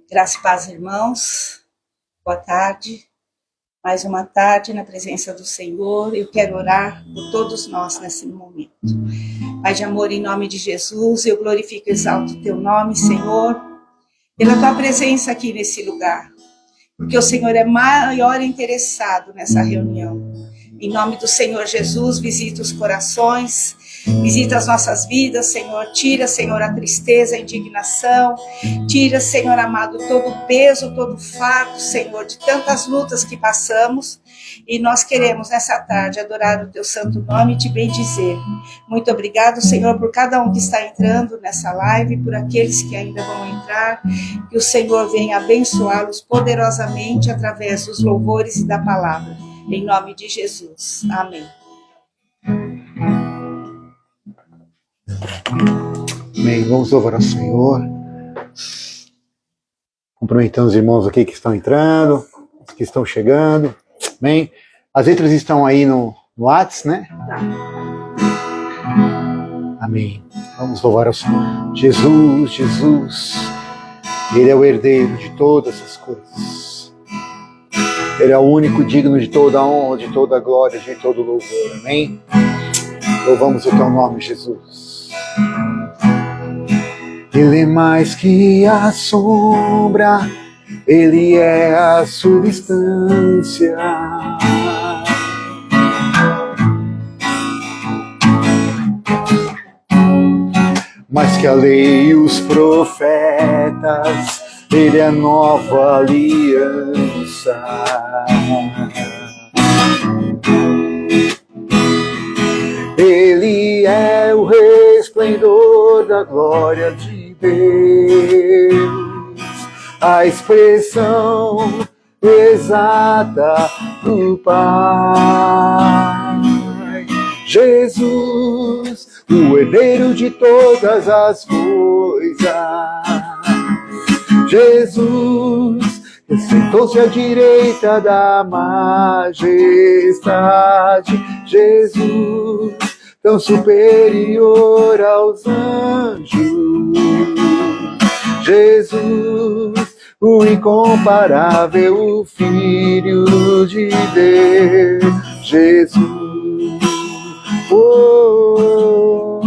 Graça e paz, irmãos. Boa tarde. Mais uma tarde na presença do Senhor. Eu quero orar por todos nós nesse momento. Pai de amor, em nome de Jesus, eu glorifico e exalto o teu nome, Senhor, pela tua presença aqui nesse lugar. Porque o Senhor é maior interessado nessa reunião. Em nome do Senhor Jesus, visita os corações, visita as nossas vidas, Senhor. Tira, Senhor, a tristeza, a indignação. Tira, Senhor amado, todo o peso, todo o fardo, Senhor, de tantas lutas que passamos. E nós queremos, nessa tarde, adorar o teu santo nome e te bendizer. Muito obrigado, Senhor, por cada um que está entrando nessa live, por aqueles que ainda vão entrar. Que o Senhor venha abençoá-los poderosamente através dos louvores e da palavra. Em nome de Jesus. Amém. Amém. Vamos louvar ao Senhor. Cumprimentando os irmãos aqui que estão entrando, os que estão chegando. Amém. As letras estão aí no WhatsApp, né? Amém. Vamos louvar ao Senhor. Jesus, Jesus, Ele é o herdeiro de todas as coisas. Ele é o único digno de toda a honra, de toda a glória, de todo o louvor. Amém? Louvamos o teu nome, Jesus. Ele é mais que a sombra, Ele é a substância. Mais que a lei e os profetas, Ele é a nova aliança. Ele é o resplendor da glória de Deus, a expressão exata do Pai. Jesus, o herdeiro de todas as coisas. Jesus, que sentou-se à direita da majestade. Jesus, tão superior aos anjos. Jesus, o incomparável Filho de Deus. Jesus, oh,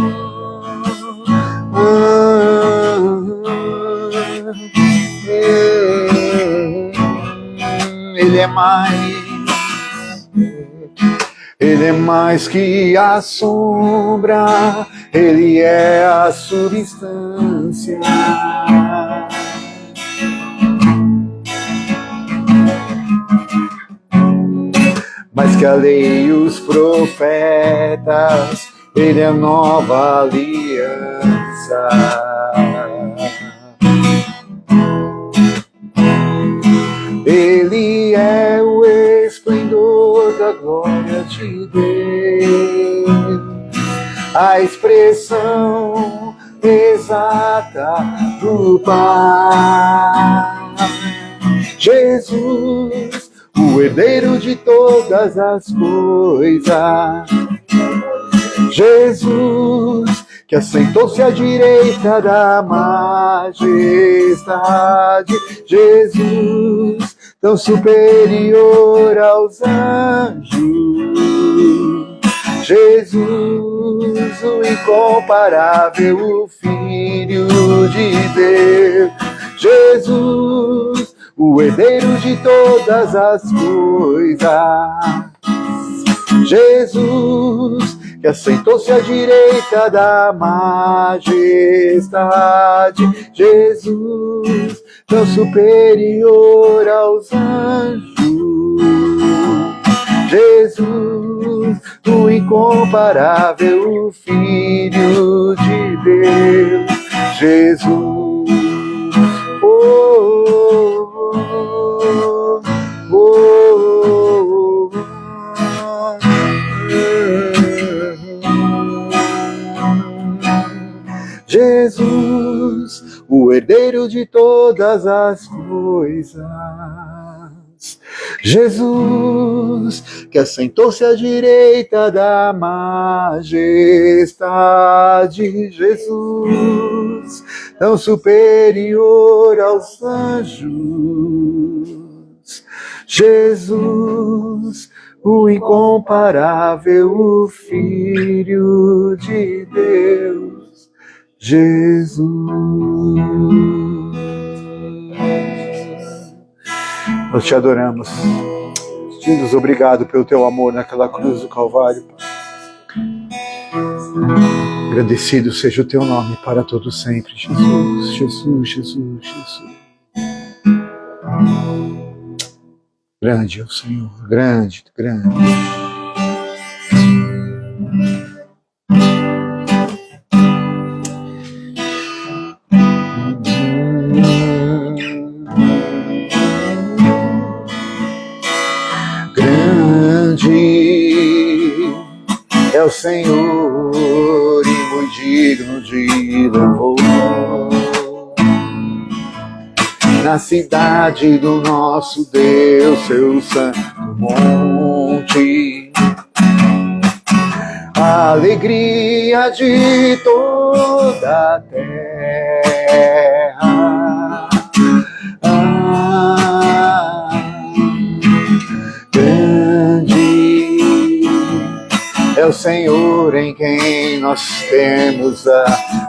Ele é mais que a sombra, Ele é a substância. Mais que a lei e os profetas, Ele é a nova aliança. Ele é o esplendor da glória de Deus, a expressão exata do Pai. Jesus, o herdeiro de todas as coisas. Jesus, que assentou-se à direita da majestade. Jesus, tão superior aos anjos. Jesus, o incomparável Filho de Deus. Jesus, o herdeiro de todas as coisas. Jesus, que assentou-se à direita da majestade. Jesus, tão superior aos anjos. Jesus, o incomparável Filho de Deus. Jesus, oh, oh, oh, oh, oh. Jesus, o herdeiro de todas as coisas. Jesus, que assentou-se à direita da majestade. Jesus, tão superior aos anjos. Jesus, o incomparável, o Filho de Deus, Jesus. Nós te adoramos. Jesus, obrigado pelo teu amor naquela cruz do Calvário, Pai. Agradecido seja o teu nome para todo sempre, Jesus, Jesus, Jesus, Jesus. Grande é o Senhor, grande, grande. Grande é o Senhor e muito digno de louvor. Na cidade do nosso Deus, seu santo monte, a alegria de toda a terra. Grande é o Senhor em quem nós temos a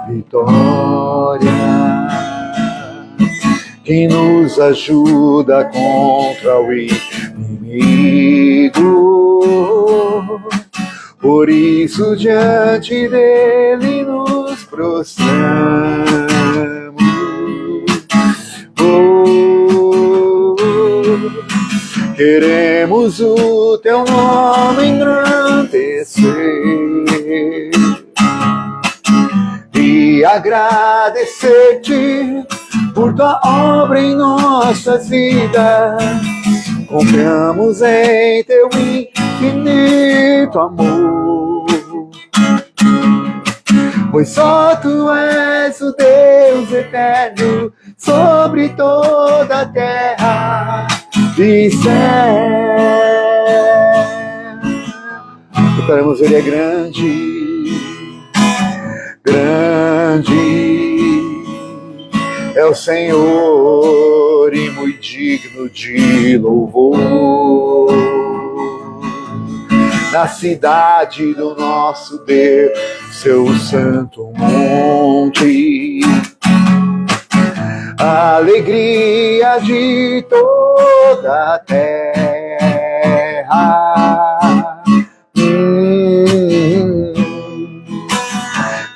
vitória, que nos ajuda contra o inimigo. Por isso diante dele nos prostramos. Queremos o teu nome engrandecer e agradecer-te por tua obra em nossas vidas. Confiamos em teu infinito amor, pois só tu és o Deus eterno sobre toda a terra e céu. Declaramos, ele é grande, grande é o Senhor e muito digno de louvor. Na cidade do nosso Deus, seu santo monte, a alegria de toda a terra.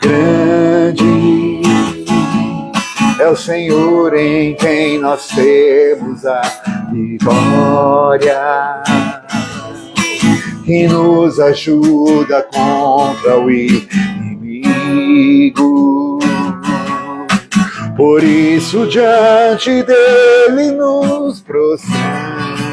Grande é o Senhor em quem nós temos a vitória, que nos ajuda contra o inimigo. Por isso diante dele nos prostramos.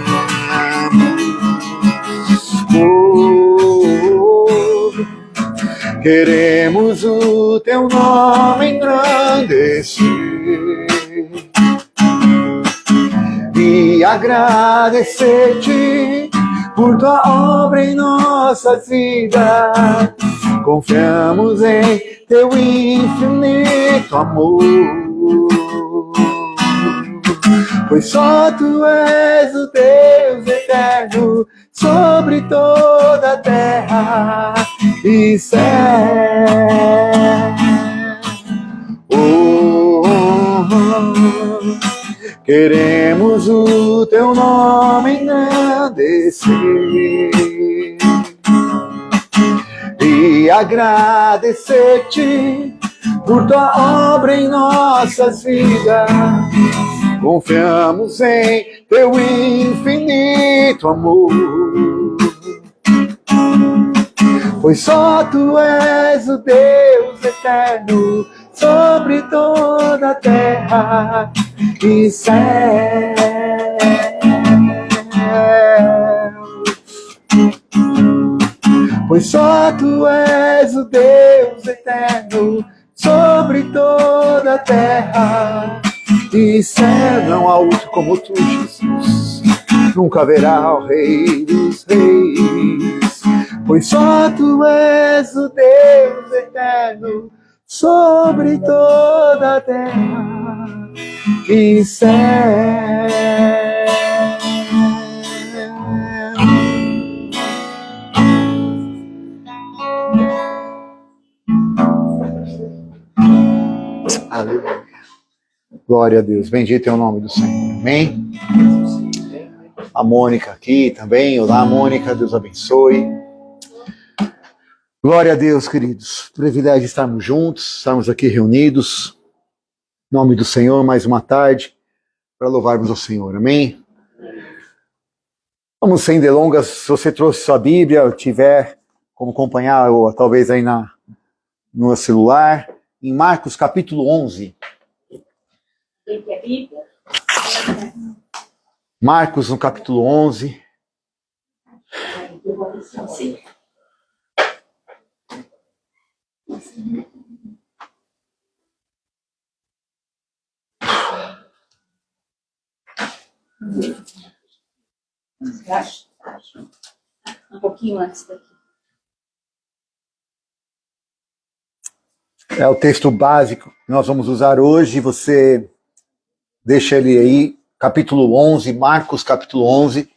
Queremos o teu nome engrandecer e agradecer-te por tua obra em nossas vidas. Confiamos em teu infinito amor, pois só tu és o Deus eterno sobre toda a terra e céu. Queremos o teu nome engrandecer e agradecer-te por tua obra em nossas vidas. Confiamos em teu infinito amor, pois só tu és o Deus eterno sobre toda a terra e céu. Pois só tu és o Deus eterno sobre toda a terra e céu. Não há outro como tu, Jesus. Nunca haverá o Rei dos Reis. Pois só tu és o Deus eterno sobre toda a terra e céu. Aleluia. Glória a Deus. Bendito é o nome do Senhor. Amém? A Mônica aqui também. Olá, Mônica. Deus abençoe. Glória a Deus, queridos. Privilégio de estarmos juntos, estarmos aqui reunidos. Em nome do Senhor, mais uma tarde para louvarmos ao Senhor. Amém? Vamos sem delongas. Se você trouxe sua Bíblia, ou tiver como acompanhar, ou talvez aí no celular, em Marcos capítulo 11. Marcos no capítulo 11. Um pouquinho antes daqui. É o texto básico que nós vamos usar hoje. Você deixa ele aí, capítulo 11, Marcos capítulo 11,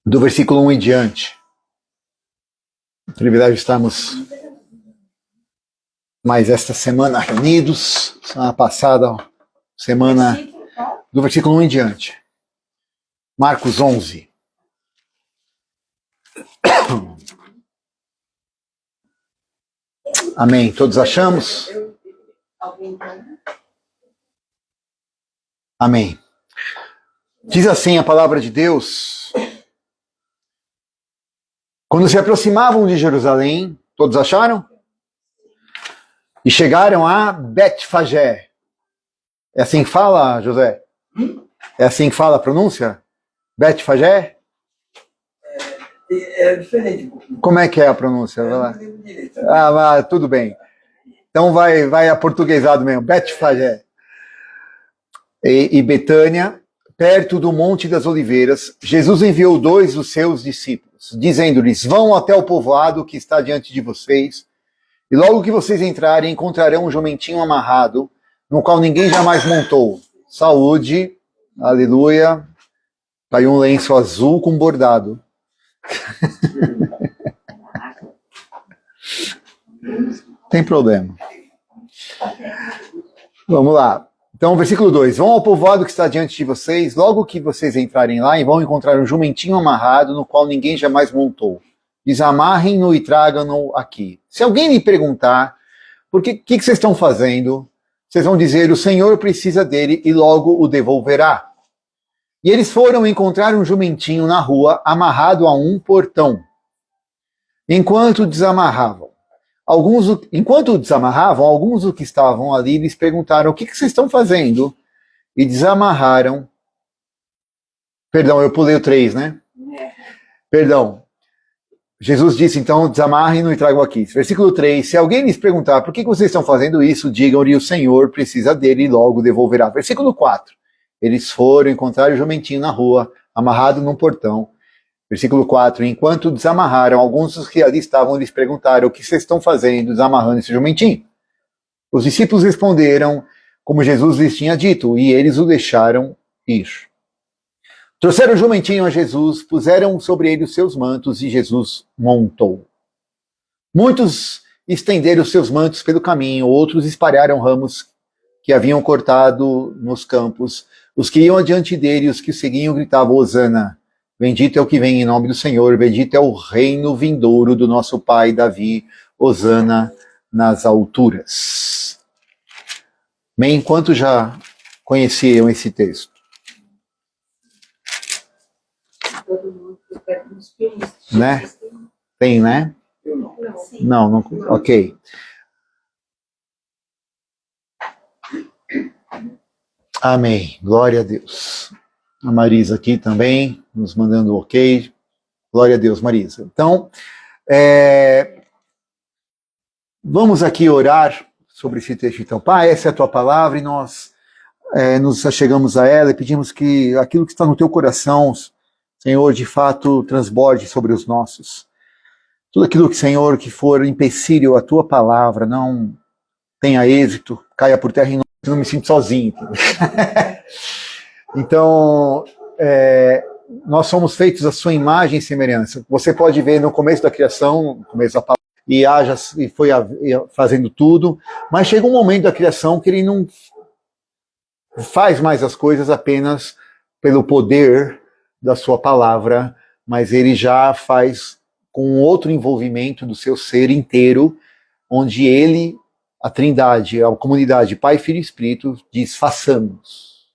do versículo 1 em diante. Privilégio estarmos mais esta semana reunidos. Semana passada, semana do versículo 1 em diante. Marcos 11. Amém. Todos achamos? Amém. Diz assim a palavra de Deus. Quando se aproximavam de Jerusalém, todos acharam? E chegaram a Betfagé. É assim que fala, José? É assim que fala a pronúncia? Betfagé? É diferente. Como é que é a pronúncia? Vai lá. Tudo bem. Então vai aportuguesado mesmo. Betfagé. E Betânia, perto do Monte das Oliveiras, Jesus enviou 2 dos seus discípulos, dizendo-lhes: vão até o povoado que está diante de vocês, e logo que vocês entrarem, encontrarão um jumentinho amarrado, no qual ninguém jamais montou. Saúde, aleluia. Caiu um lenço azul com bordado. Tem problema. Vamos lá. Então, versículo 2. Vão ao povoado que está diante de vocês, logo que vocês entrarem lá, e vão encontrar um jumentinho amarrado, no qual ninguém jamais montou. Desamarrem-no e tragam-no aqui. Se alguém lhe perguntar, por que vocês estão fazendo? Vocês vão dizer: o Senhor precisa dele e logo o devolverá. E eles foram encontrar um jumentinho na rua, amarrado a um portão. Enquanto desamarravam, alguns dos que estavam ali lhes perguntaram: o que vocês estão fazendo? E desamarraram. Perdão, eu pulei o 3, né? Perdão. Jesus disse, então, desamarrem-no e tragam aqui. Versículo 3. Se alguém lhes perguntar: por que vocês estão fazendo isso? Digam-lhe: o Senhor precisa dele e logo devolverá. Versículo 4. Eles foram encontrar o jumentinho na rua, amarrado num portão. Versículo 4. Enquanto desamarraram, alguns dos que ali estavam lhes perguntaram: o que vocês estão fazendo desamarrando esse jumentinho? Os discípulos responderam como Jesus lhes tinha dito, e eles o deixaram ir. Trouxeram o jumentinho a Jesus, puseram sobre ele os seus mantos, e Jesus montou. Muitos estenderam os seus mantos pelo caminho, outros espalharam ramos que haviam cortado nos campos. Os que iam adiante dele, os que o seguiam, gritavam: Hosana! Bendito é o que vem em nome do Senhor, bendito é o reino vindouro do nosso pai Davi, Hosana nas alturas. Bem, quantos já conheciam esse texto? Né? Tem, né? Não, ok. Amém, glória a Deus. A Marisa aqui também, nos mandando ok. Glória a Deus, Marisa. Então, vamos aqui orar sobre esse texto. Então, Pai, essa é a tua palavra e nós nos achegamos a ela e pedimos que aquilo que está no teu coração, Senhor, de fato transborde sobre os nossos. Tudo aquilo que, Senhor, que for empecilho à tua palavra, não tenha êxito, caia por terra e não me sinto sozinho. Então, nós somos feitos à sua imagem e semelhança. Você pode ver no começo da criação, no começo da palavra, e foi fazendo tudo, mas chega um momento da criação que ele não faz mais as coisas apenas pelo poder da sua palavra, mas ele já faz com outro envolvimento do seu ser inteiro, onde ele, a Trindade, a comunidade Pai, Filho e Espírito, diz façamos.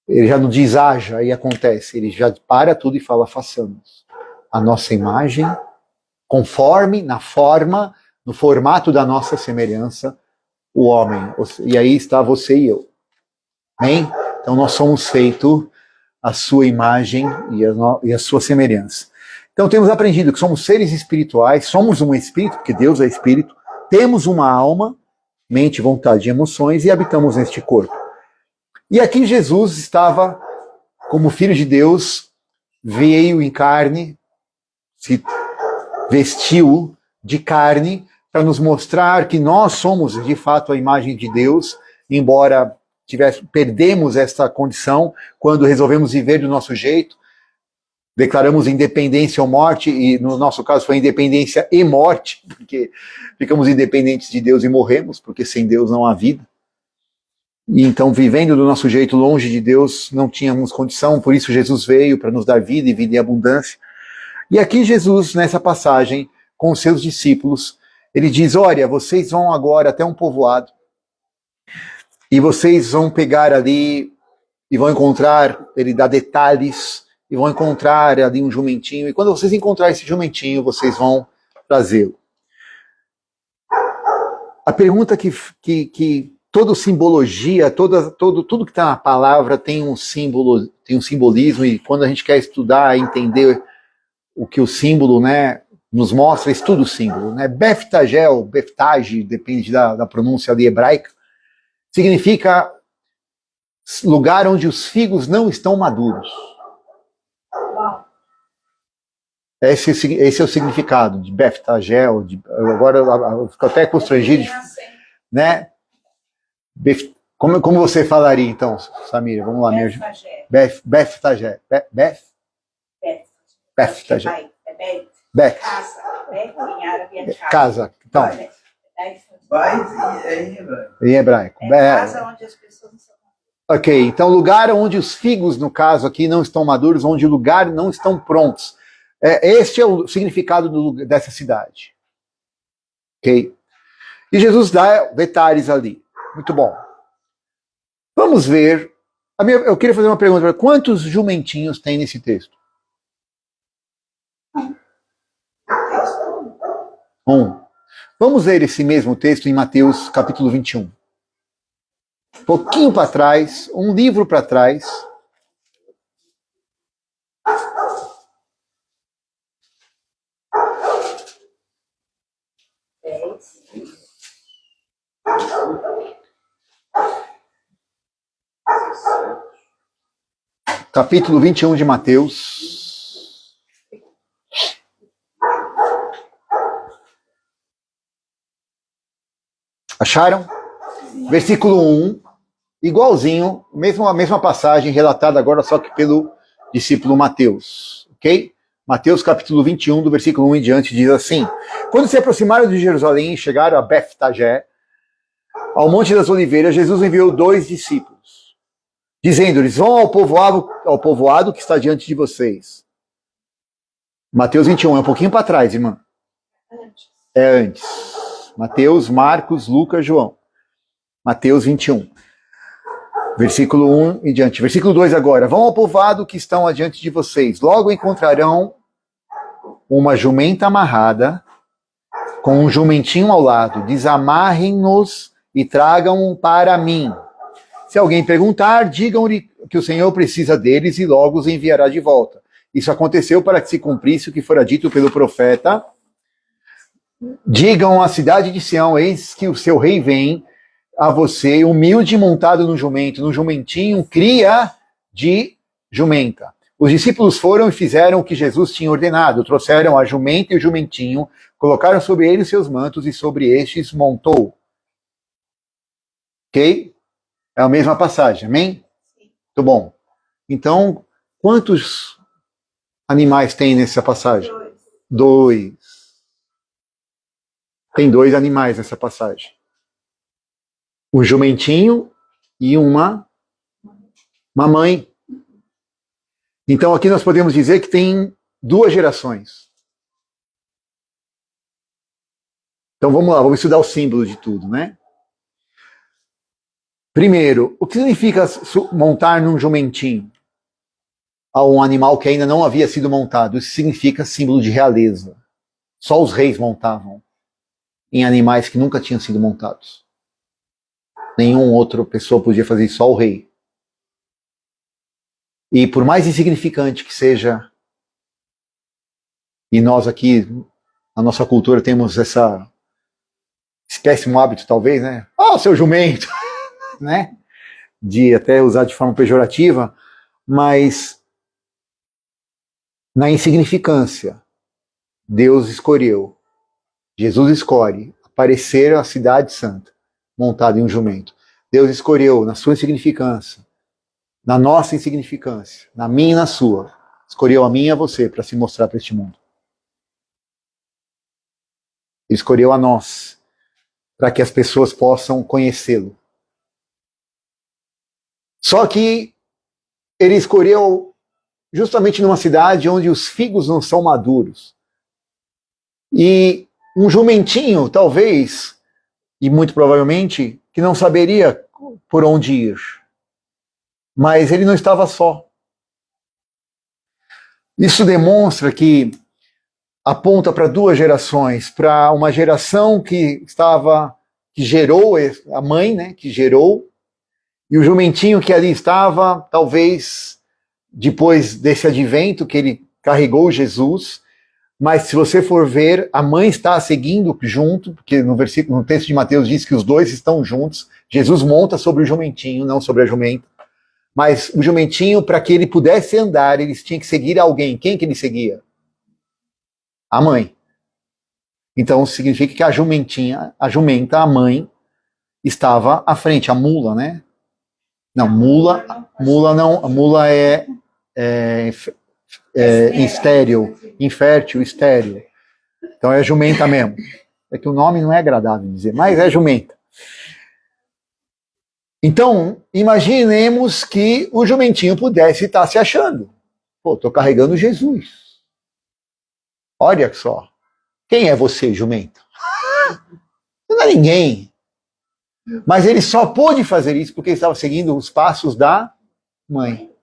Ele já não diz haja e acontece, ele já para tudo e fala façamos. A nossa imagem, conforme, na forma, no formato da nossa semelhança, o homem. E aí está você e eu. Amém? Então nós somos feitos à sua imagem e à sua semelhança. Então temos aprendido que somos seres espirituais, somos um espírito, porque Deus é espírito, temos uma alma, mente, vontade e emoções e habitamos neste corpo. E aqui Jesus estava, como Filho de Deus, veio em carne, se vestiu de carne para nos mostrar que nós somos de fato a imagem de Deus, embora perdemos esta condição quando resolvemos viver do nosso jeito, declaramos independência ou morte, e no nosso caso foi independência e morte, porque ficamos independentes de Deus e morremos, porque sem Deus não há vida. E então, vivendo do nosso jeito longe de Deus, não tínhamos condição, por isso Jesus veio para nos dar vida e vida em abundância. E aqui Jesus, nessa passagem, com os seus discípulos, ele diz, olha, vocês vão agora até um povoado, e vocês vão pegar ali, e vão encontrar, ele dá detalhes, e vão encontrar ali um jumentinho, e quando vocês encontrarem esse jumentinho, vocês vão trazê-lo. A pergunta que toda simbologia, tudo que está na palavra tem um símbolo, tem um simbolismo, e quando a gente quer estudar, entender o que o símbolo, né, nos mostra, estuda o símbolo. Né? Beftagel, Beftage, depende da pronúncia ali hebraica, significa lugar onde os figos não estão maduros. Esse é o significado de Beftagel. Agora eu fico até constrangido, né? Como você falaria então, Samira? Vamos lá, mesmo. Beftagel. Beftagel. Casa. Então. Em hebraico. Casa onde as pessoas não são. Ok, então lugar onde os figos, no caso aqui, não estão maduros, onde o lugar não estão prontos. Este é o significado dessa cidade. Ok? E Jesus dá detalhes ali. Muito bom. Vamos ver. Eu queria fazer uma pergunta. Quantos jumentinhos tem nesse texto? Um. Vamos ver esse mesmo texto em Mateus capítulo 21. Um pouquinho para trás, um livro para trás. Capítulo 21 de Mateus. Acharam? Versículo 1, igualzinho, a mesma passagem relatada agora só que pelo discípulo Mateus, ok? Mateus capítulo 21, do versículo 1 em diante, diz assim: Quando se aproximaram de Jerusalém e chegaram a Beftagé, ao Monte das Oliveiras, Jesus enviou 2 discípulos, dizendo-lhes, vão ao povoado que está diante de vocês. Mateus 21, é um pouquinho para trás, irmã. É antes. Mateus, Marcos, Lucas, João. Mateus 21. Versículo 1 em diante. Versículo 2 agora. Vão ao povoado que estão adiante de vocês. Logo encontrarão uma jumenta amarrada, com um jumentinho ao lado. Desamarrem-nos e tragam para mim. Se alguém perguntar, digam-lhe que o Senhor precisa deles e logo os enviará de volta. Isso aconteceu para que se cumprisse o que fora dito pelo profeta. Digam à cidade de Sião, eis que o seu rei vem a você, humilde montado no jumentinho, cria de jumenta. Os discípulos foram e fizeram o que Jesus tinha ordenado. Trouxeram a jumenta e o jumentinho, colocaram sobre eles seus mantos e sobre estes montou. Ok? É a mesma passagem, amém? Muito bom. Então, quantos animais tem nessa passagem? Dois. Tem dois animais nessa passagem. Um jumentinho e uma mãe. Então aqui nós podemos dizer que tem duas gerações. Então vamos lá, vamos estudar o símbolo de tudo, né? Primeiro, o que significa montar num jumentinho? A um animal que ainda não havia sido montado. Isso significa símbolo de realeza. Só os reis montavam em animais que nunca tinham sido montados. Nenhuma outra pessoa podia fazer isso, só o rei. E por mais insignificante que seja, e nós aqui, na nossa cultura, temos esse péssimo hábito, talvez, né? Seu jumento! Né? De até usar de forma pejorativa, mas na insignificância, Deus escolheu, Jesus escolhe aparecer a cidade santa, montada em um jumento. Deus escolheu, na sua insignificância, na nossa insignificância, na minha e na sua, escolheu a mim e a você para se mostrar para este mundo. Ele escolheu a nós para que as pessoas possam conhecê-lo. Só que ele escolheu justamente numa cidade onde os figos não são maduros. E um jumentinho, talvez, e muito provavelmente, que não saberia por onde ir. Mas ele não estava só. Isso demonstra que aponta para duas gerações, para uma geração que gerou a mãe, né, que gerou, e o jumentinho que ali estava, talvez depois desse advento que ele carregou Jesus, mas se você for ver, a mãe está seguindo junto, porque no texto de Mateus diz que os dois estão juntos, Jesus monta sobre o jumentinho, não sobre a jumenta, mas o jumentinho, para que ele pudesse andar, eles tinham que seguir alguém. Quem que ele seguia? A mãe. Então significa que a jumenta, a mãe, estava à frente, a mula, né? Não, mula não, a mula é estéril, infértil, estéril. Então é jumenta mesmo. É que o nome não é agradável dizer, mas é jumenta. Então, imaginemos que o jumentinho pudesse estar se achando. Pô, estou carregando Jesus. Olha só. Quem é você, jumento? Não é ninguém. Mas ele só pôde fazer isso porque ele estava seguindo os passos da mãe.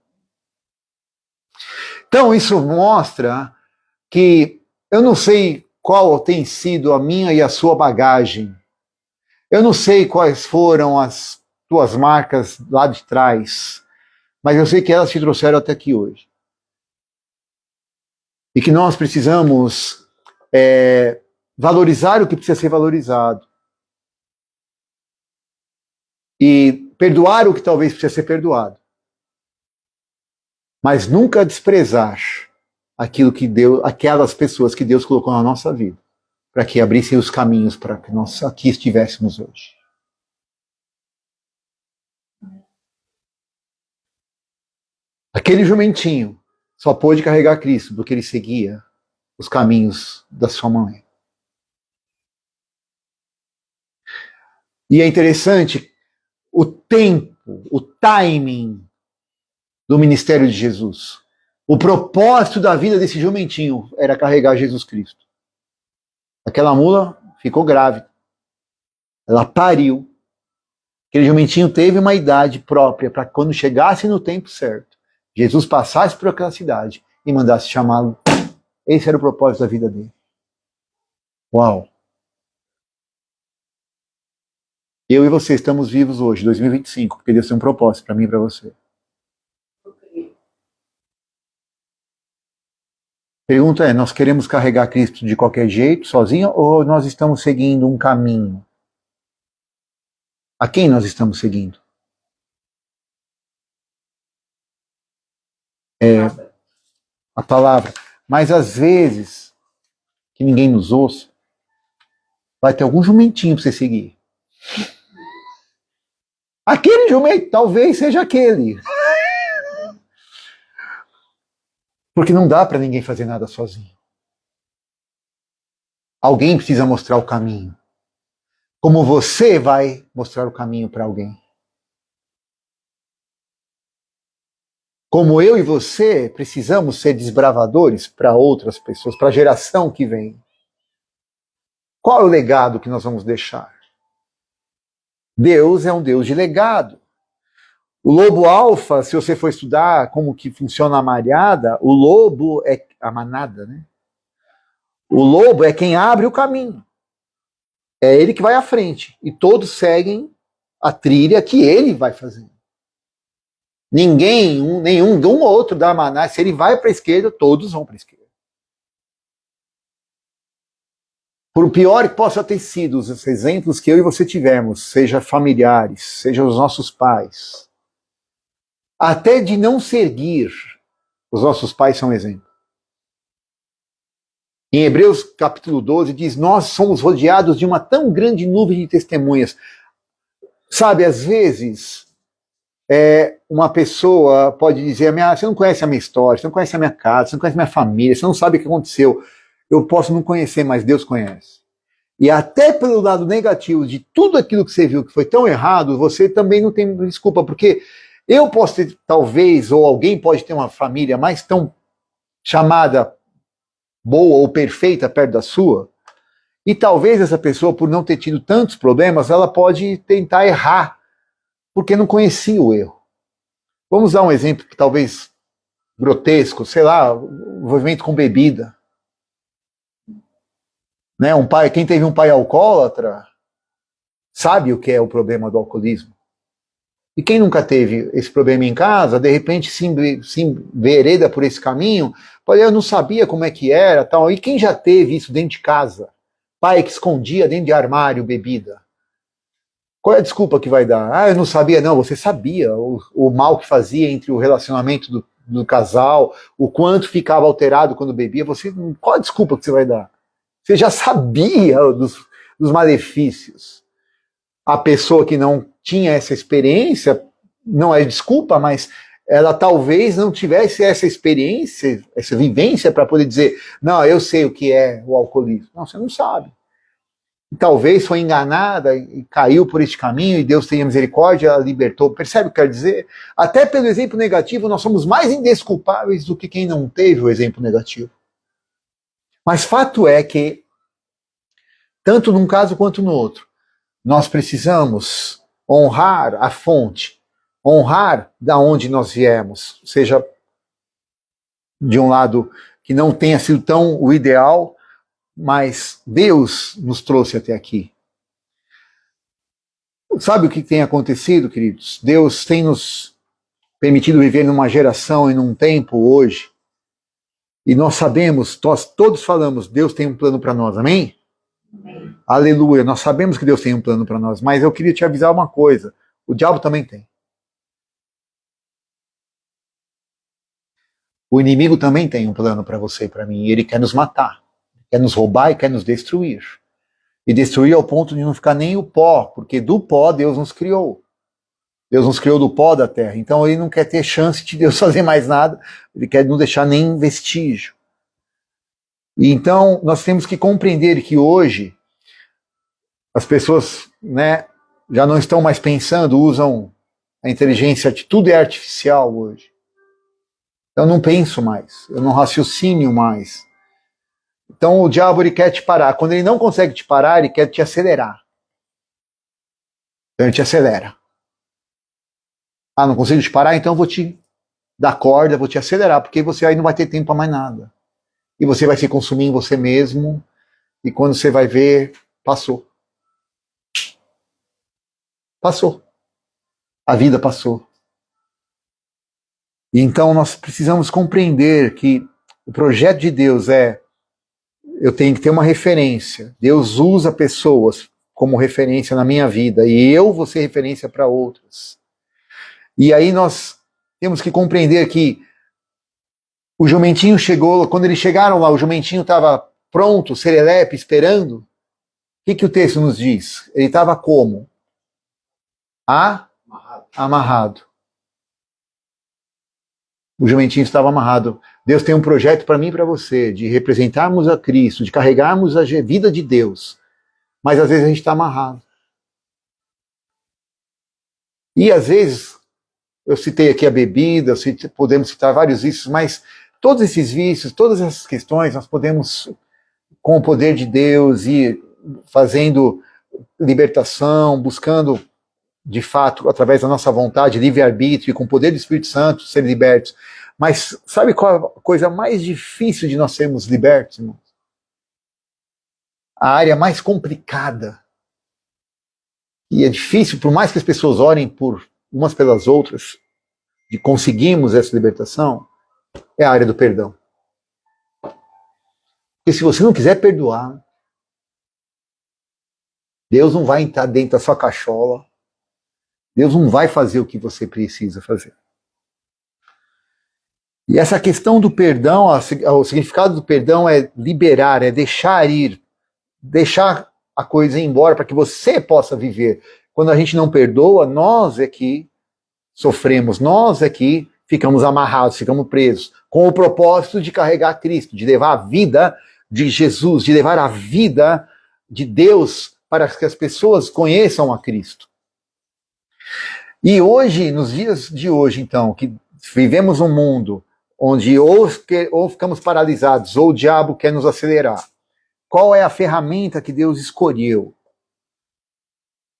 Então, isso mostra que eu não sei qual tem sido a minha e a sua bagagem. Eu não sei quais foram as tuas marcas lá de trás, mas eu sei que elas te trouxeram até aqui hoje. E que nós precisamos valorizar o que precisa ser valorizado. E perdoar o que talvez precisa ser perdoado. Mas nunca desprezar aquelas pessoas que Deus colocou na nossa vida, para que abrissem os caminhos para que nós aqui estivéssemos hoje. Aquele jumentinho só pôde carregar Cristo porque ele seguia os caminhos da sua mãe. E é interessante o tempo, o timing do ministério de Jesus. O propósito da vida desse jumentinho era carregar Jesus Cristo. Aquela mula ficou grávida. Ela pariu. Aquele jumentinho teve uma idade própria para quando chegasse no tempo certo, Jesus passasse por aquela cidade e mandasse chamá-lo. Esse era o propósito da vida dele. Uau! Eu e você estamos vivos hoje, 2025, porque Deus tem um propósito para mim e para você. Pergunta é, nós queremos carregar Cristo de qualquer jeito, sozinho, ou nós estamos seguindo um caminho? A quem nós estamos seguindo? a palavra. Mas às vezes, que ninguém nos ouça, vai ter algum jumentinho para você seguir. Aquele jumento talvez seja aquele. Porque não dá para ninguém fazer nada sozinho. Alguém precisa mostrar o caminho. Como você vai mostrar o caminho para alguém? Como eu e você precisamos ser desbravadores para outras pessoas, para a geração que vem. Qual é o legado que nós vamos deixar? Deus é um Deus de legado. O lobo alfa, se você for estudar como que funciona a manada, o lobo é a manada, né? O lobo é quem abre o caminho. É ele que vai à frente. E todos seguem a trilha que ele vai fazendo. Nenhum ou outro da manada, se ele vai para a esquerda, todos vão para a esquerda. Por pior que possa ter sido os exemplos que eu e você tivemos, seja familiares, seja os nossos pais, até de não seguir, os nossos pais são exemplo. Em Hebreus capítulo 12 diz, nós somos rodeados de uma tão grande nuvem de testemunhas. Sabe, às vezes, uma pessoa pode dizer, você não conhece a minha história, você não conhece a minha casa, você não conhece a minha família, você não sabe o que aconteceu. Eu posso não conhecer, mas Deus conhece. E até pelo lado negativo de tudo aquilo que você viu que foi tão errado, você também não tem desculpa, porque eu posso ter, talvez, ou alguém pode ter uma família mais tão chamada boa ou perfeita perto da sua, e talvez essa pessoa, por não ter tido tantos problemas, ela pode tentar errar, porque não conhecia o erro. Vamos dar um exemplo talvez grotesco, sei lá, envolvimento com bebida. Né? Quem teve um pai alcoólatra sabe o que é o problema do alcoolismo. E quem nunca teve esse problema em casa, de repente se envereda por esse caminho, eu não sabia como é que era, tal. E quem já teve isso dentro de casa? Pai que escondia dentro de armário bebida. Qual é a desculpa que vai dar? Eu não sabia. Não, você sabia o mal que fazia entre o relacionamento do casal, o quanto ficava alterado quando bebia. Qual a desculpa que você vai dar? Você já sabia dos malefícios. A pessoa que não tinha essa experiência, não é desculpa, mas ela talvez não tivesse essa experiência, essa vivência para poder dizer, não, eu sei o que é o alcoolismo. Não, você não sabe. E talvez foi enganada e caiu por este caminho e Deus tenha misericórdia, a libertou. Percebe o que quer dizer? Até pelo exemplo negativo, nós somos mais indesculpáveis do que quem não teve o exemplo negativo. Mas fato é que, tanto num caso quanto no outro, nós precisamos honrar a fonte, honrar da onde nós viemos, seja de um lado que não tenha sido tão o ideal, mas Deus nos trouxe até aqui. Sabe o que tem acontecido, queridos? Deus tem nos permitido viver numa geração e num tempo hoje, e nós sabemos, nós todos falamos, Deus tem um plano para nós, amém? Amém. Aleluia, nós sabemos que Deus tem um plano para nós, mas eu queria te avisar uma coisa, o diabo também tem. O inimigo também tem um plano para você e para mim, e ele quer nos matar, quer nos roubar e quer nos destruir. E destruir ao ponto de não ficar nem o pó, porque do pó Deus nos criou. Deus nos criou do pó da terra, então ele não quer ter chance de Deus fazer mais nada, ele quer não deixar nem vestígio. E então nós temos que compreender que hoje as pessoas, né, já não estão mais pensando, usam a inteligência, tudo é artificial hoje. Eu não penso mais, eu não raciocínio mais. Então o diabo ele quer te parar. Quando ele não consegue te parar, ele quer te acelerar. Então ele te acelera. Não consigo te parar, então eu vou te dar corda, vou te acelerar, porque você aí não vai ter tempo para mais nada. E você vai se consumir em você mesmo, e quando você vai ver, passou. Passou. A vida passou. E então nós precisamos compreender que o projeto de Deus eu tenho que ter uma referência. Deus usa pessoas como referência na minha vida, e eu vou ser referência para outras. E aí nós temos que compreender que O jumentinho chegou, quando eles chegaram lá, o jumentinho estava pronto, serelepe, esperando. O que o texto nos diz? Ele estava como? Amarrado. O jumentinho estava amarrado. Deus tem um projeto para mim e para você, de representarmos a Cristo, de carregarmos a vida de Deus. Mas às vezes a gente está amarrado. E às vezes, eu citei aqui a bebida, podemos citar vários vícios, mas todos esses vícios, todas essas questões, nós podemos, com o poder de Deus, ir fazendo libertação, buscando, de fato, através da nossa vontade, livre-arbítrio, com o poder do Espírito Santo, ser libertos. Mas sabe qual é a coisa mais difícil de nós sermos libertos, irmãos? A área mais complicada. E é difícil, por mais que as pessoas orem por umas pelas outras, de conseguirmos essa libertação, é a área do perdão. Porque se você não quiser perdoar, Deus não vai entrar dentro da sua cachola, Deus não vai fazer o que você precisa fazer. E essa questão do perdão, o significado do perdão é liberar, é deixar ir, deixar a coisa ir embora para que você possa viver. Quando a gente não perdoa, nós é que sofremos, nós é que ficamos amarrados, ficamos presos, com o propósito de carregar Cristo, de levar a vida de Jesus, de levar a vida de Deus para que as pessoas conheçam a Cristo. E hoje, nos dias de hoje, então, que vivemos um mundo onde ou ficamos paralisados, ou o diabo quer nos acelerar, qual é a ferramenta que Deus escolheu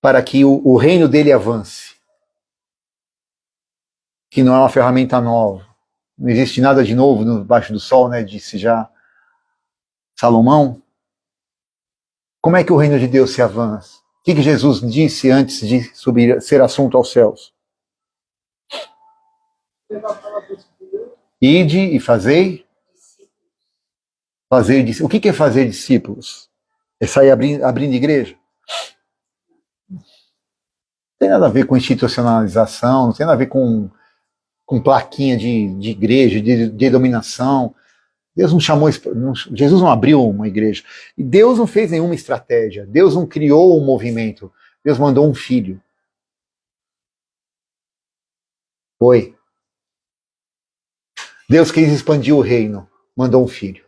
para que o reino dele avance? Que não é uma ferramenta nova. Não existe nada de novo debaixo do sol, né? Disse já Salomão. Como é que o reino de Deus se avança? O que Jesus disse antes de subir, ser assunto aos céus? Ide e fazei. O que é fazer discípulos? É sair abrindo igreja? Não tem nada a ver com institucionalização, não tem nada a ver com plaquinha de igreja, de denominação. Deus não chamou, Jesus não abriu uma igreja. E Deus não fez nenhuma estratégia. Deus não criou um movimento. Deus mandou um filho. Foi. Deus quis expandir o reino. Mandou um filho.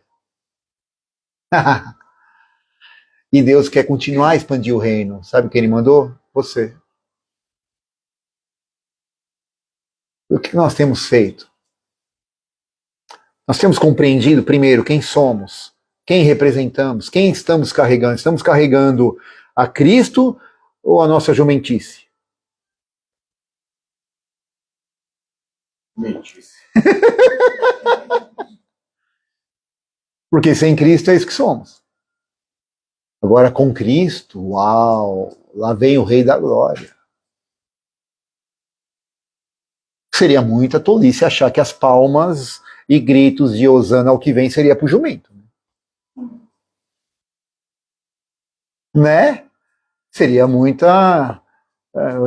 E Deus quer continuar a expandir o reino. Sabe quem ele mandou? Você. E o que nós temos feito? Nós temos compreendido, primeiro, quem somos, quem representamos, quem estamos carregando. Estamos carregando a Cristo ou a nossa jumentice? Mentice. Porque sem Cristo é isso que somos. Agora com Cristo, uau, lá vem o Rei da Glória. Seria muita tolice achar que as palmas e gritos de Hosana ao que vem seria pro jumento. Né? Seria muita...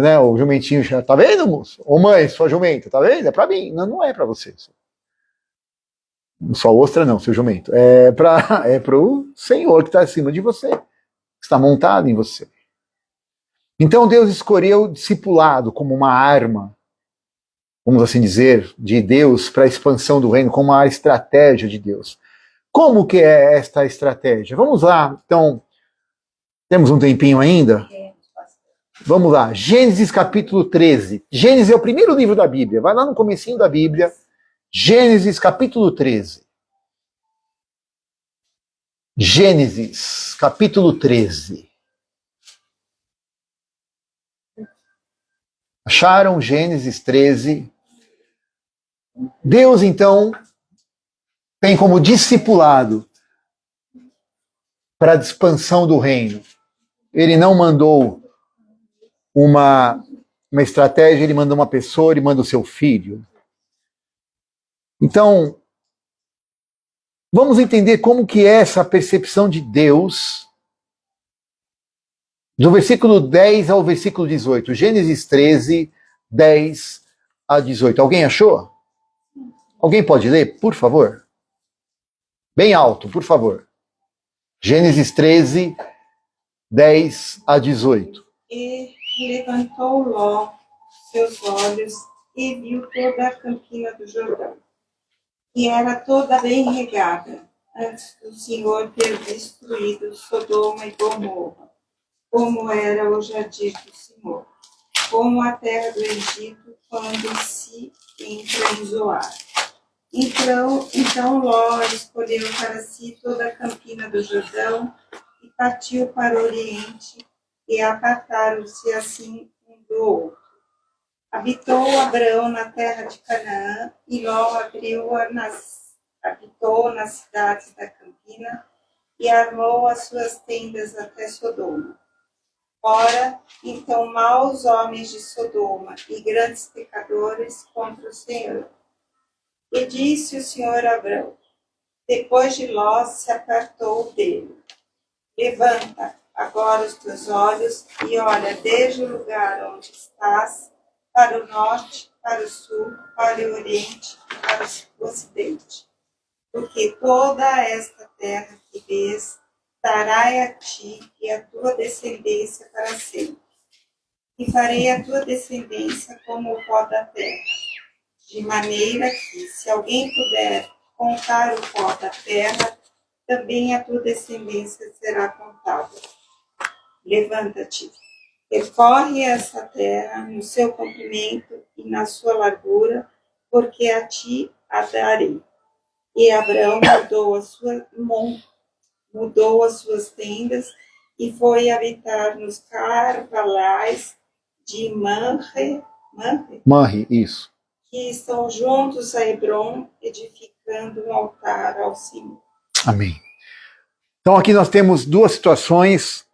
né, o jumentinho já... Tá vendo, moço? Ô mãe, sua jumenta, tá vendo? É pra mim. Não, não é pra você. Só ostra não, seu jumento. É pro Senhor que está acima de você. Que está montado em você. Então Deus escolheu o discipulado como uma arma, vamos assim dizer, de Deus para a expansão do reino, como uma estratégia de Deus. Como que é esta estratégia? Vamos lá, então, temos um tempinho ainda? Vamos lá, Gênesis capítulo 13. Gênesis é o primeiro livro da Bíblia, vai lá no comecinho da Bíblia, Gênesis capítulo 13. Gênesis capítulo 13. Acharam Gênesis 13? Deus, então, tem como discipulado para a expansão do reino. Ele não mandou uma estratégia, ele mandou uma pessoa, ele manda o seu filho. Então, vamos entender como que é essa percepção de Deus do versículo 10 ao versículo 18. Gênesis 13, 10 a 18. Alguém achou? Alguém pode ler, por favor? Bem alto, por favor. Gênesis 13, 10 a 18. E levantou Ló seus olhos e viu toda a campina do Jordão, que era toda bem regada, antes do Senhor ter destruído Sodoma e Gomorra, como era o jardim do Senhor, como a terra do Egito quando se entra em Zoar. Então Ló escolheu para si toda a campina do Jordão e partiu para o Oriente, e apartaram-se assim um do outro. Habitou Abrão na terra de Canaã, e Ló habitou nas cidades da campina, e armou as suas tendas até Sodoma. Ora, então maus homens de Sodoma e grandes pecadores contra o Senhor. E disse o Senhor a Abrão, depois de Ló se apartou dele: levanta agora os teus olhos e olha desde o lugar onde estás, para o norte, para o sul, para o oriente e para o ocidente. Porque toda esta terra que vês dará a ti e a tua descendência para sempre. E farei a tua descendência como o pó da terra, de maneira que, se alguém puder contar o pó da terra, também a tua descendência será contada. Levanta-te, percorre essa terra no seu comprimento e na sua largura, porque a ti a darei. E Abrão mudou as suas tendas e foi habitar nos carvalhais de Manre, isso. que estão juntos a Hebrom, edificando um altar ao Senhor. Amém. Então aqui nós temos duas situações.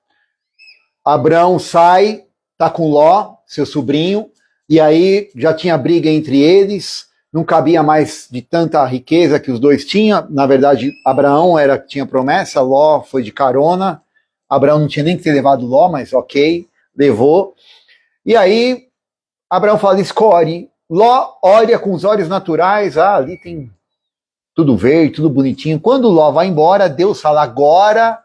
Abrão sai, está com Ló, seu sobrinho, e aí já tinha briga entre eles, não cabia mais de tanta riqueza que os dois tinham. Na verdade, Abraão tinha promessa, Ló foi de carona. Abraão não tinha nem que ter levado Ló, mas ok, levou. E aí Abraão fala, escolhe. Ló olha com os olhos naturais, ali tem tudo verde, tudo bonitinho. Quando Ló vai embora, Deus fala, agora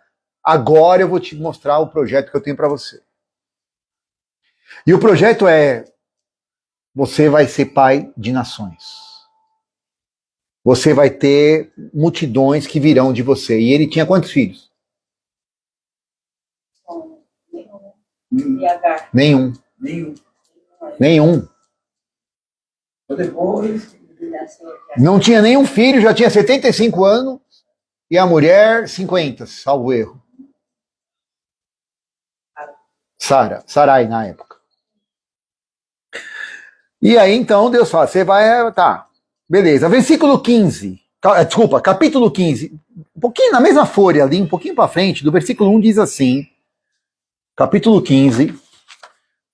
eu vou te mostrar o projeto que eu tenho para você. E o projeto é, você vai ser pai de nações. Você vai ter multidões que virão de você. E ele tinha quantos filhos? Nenhum. Depois, Não tinha nenhum filho, já tinha 75 anos, e a mulher 50, salvo erro. Sarai na época. E aí então Deus fala, você vai, tá, beleza. Versículo 15, capítulo 15, um pouquinho na mesma folha ali, um pouquinho para frente, do versículo 1 diz assim, capítulo 15,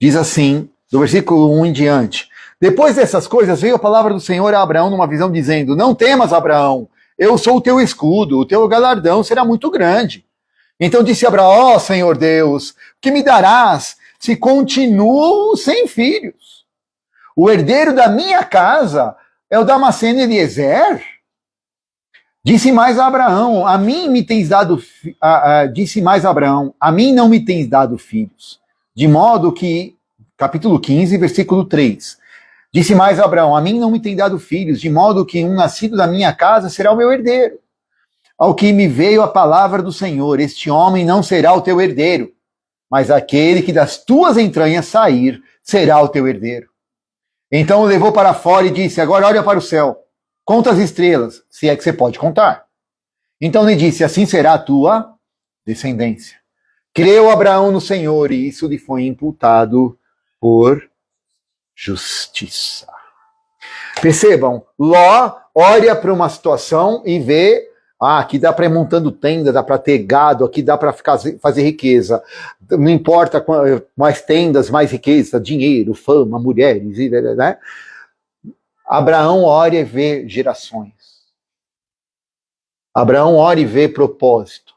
diz assim, do versículo 1 em diante. Depois dessas coisas, veio a palavra do Senhor a Abraão numa visão dizendo, não temas, Abraão, eu sou o teu escudo, o teu galardão será muito grande. Então disse Abraão, Senhor Deus, que me darás se continuo sem filhos? O herdeiro da minha casa é o Damasceno Eliezer? Disse mais a Abraão, a mim me tens dado, disse mais a Abraão, a mim não me tens dado filhos. De modo que, capítulo 15, versículo 3, disse mais a Abraão, a mim não me tem dado filhos, de modo que um nascido da minha casa será o meu herdeiro. Ao que me veio a palavra do Senhor, este homem não será o teu herdeiro, mas aquele que das tuas entranhas sair será o teu herdeiro. Então o levou para fora e disse, agora olha para o céu, conta as estrelas, se é que você pode contar. Então lhe disse, assim será a tua descendência. Creu Abraão no Senhor e isso lhe foi imputado por justiça. Percebam, Ló olha para uma situação e vê, aqui dá para ir montando tenda, dá para ter gado, aqui dá para fazer riqueza. Não importa mais tendas, mais riqueza, dinheiro, fama, mulheres, né? Abraão olha e vê gerações. Abraão olha e vê propósito.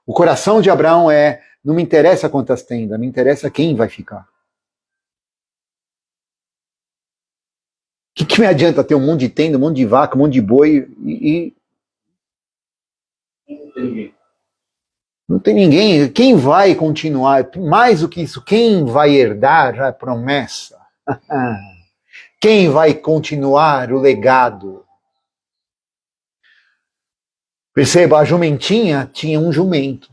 O coração de Abraão é, não me interessa quantas tendas, me interessa quem vai ficar. que me adianta ter um monte de tenda, um monte de vaca, um monte de boi e não tem ninguém? Quem vai continuar? Mais do que isso, quem vai herdar a promessa? Quem vai continuar o legado? Perceba, a jumentinha tinha um jumento.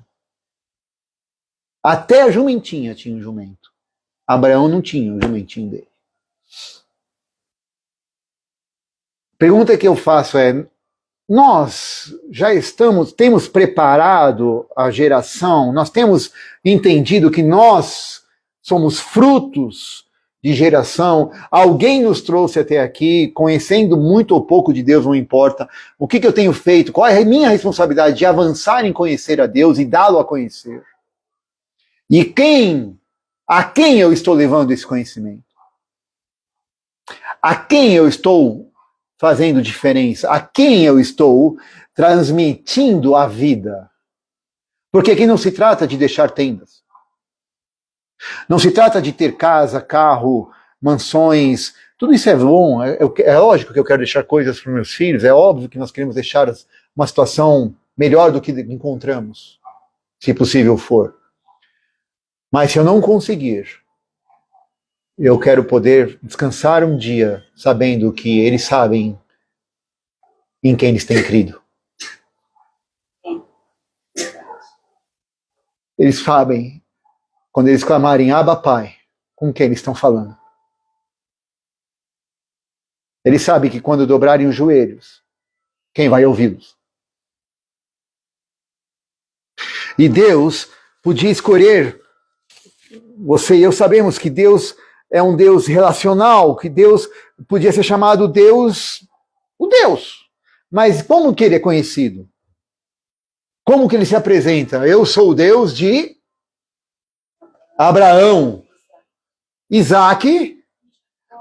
Até a jumentinha tinha um jumento. Abraão não tinha o jumentinho dele. A pergunta que eu faço é, nós já temos preparado a geração, nós temos entendido que nós somos frutos de geração, alguém nos trouxe até aqui, conhecendo muito ou pouco de Deus, não importa. O que eu tenho feito? Qual é a minha responsabilidade de avançar em conhecer a Deus e dá-lo a conhecer? E a quem eu estou levando esse conhecimento? A quem eu estou fazendo diferença? A quem eu estou transmitindo a vida? Porque aqui não se trata de deixar tendas. Não se trata de ter casa, carro, mansões. Tudo isso é bom. É lógico que eu quero deixar coisas para meus filhos. É óbvio que nós queremos deixar uma situação melhor do que encontramos, se possível for. Mas se eu não conseguir, eu quero poder descansar um dia sabendo que eles sabem em quem eles têm crido. Eles sabem, quando eles clamarem Abba Pai, com quem eles estão falando. Eles sabem que quando dobrarem os joelhos, quem vai ouvi-los? E Deus podia escolher, você e eu sabemos que Deus é um Deus relacional, que Deus podia ser chamado Deus, o Deus. Mas como que ele é conhecido? Como que ele se apresenta? Eu sou o Deus de Abraão, Isaac.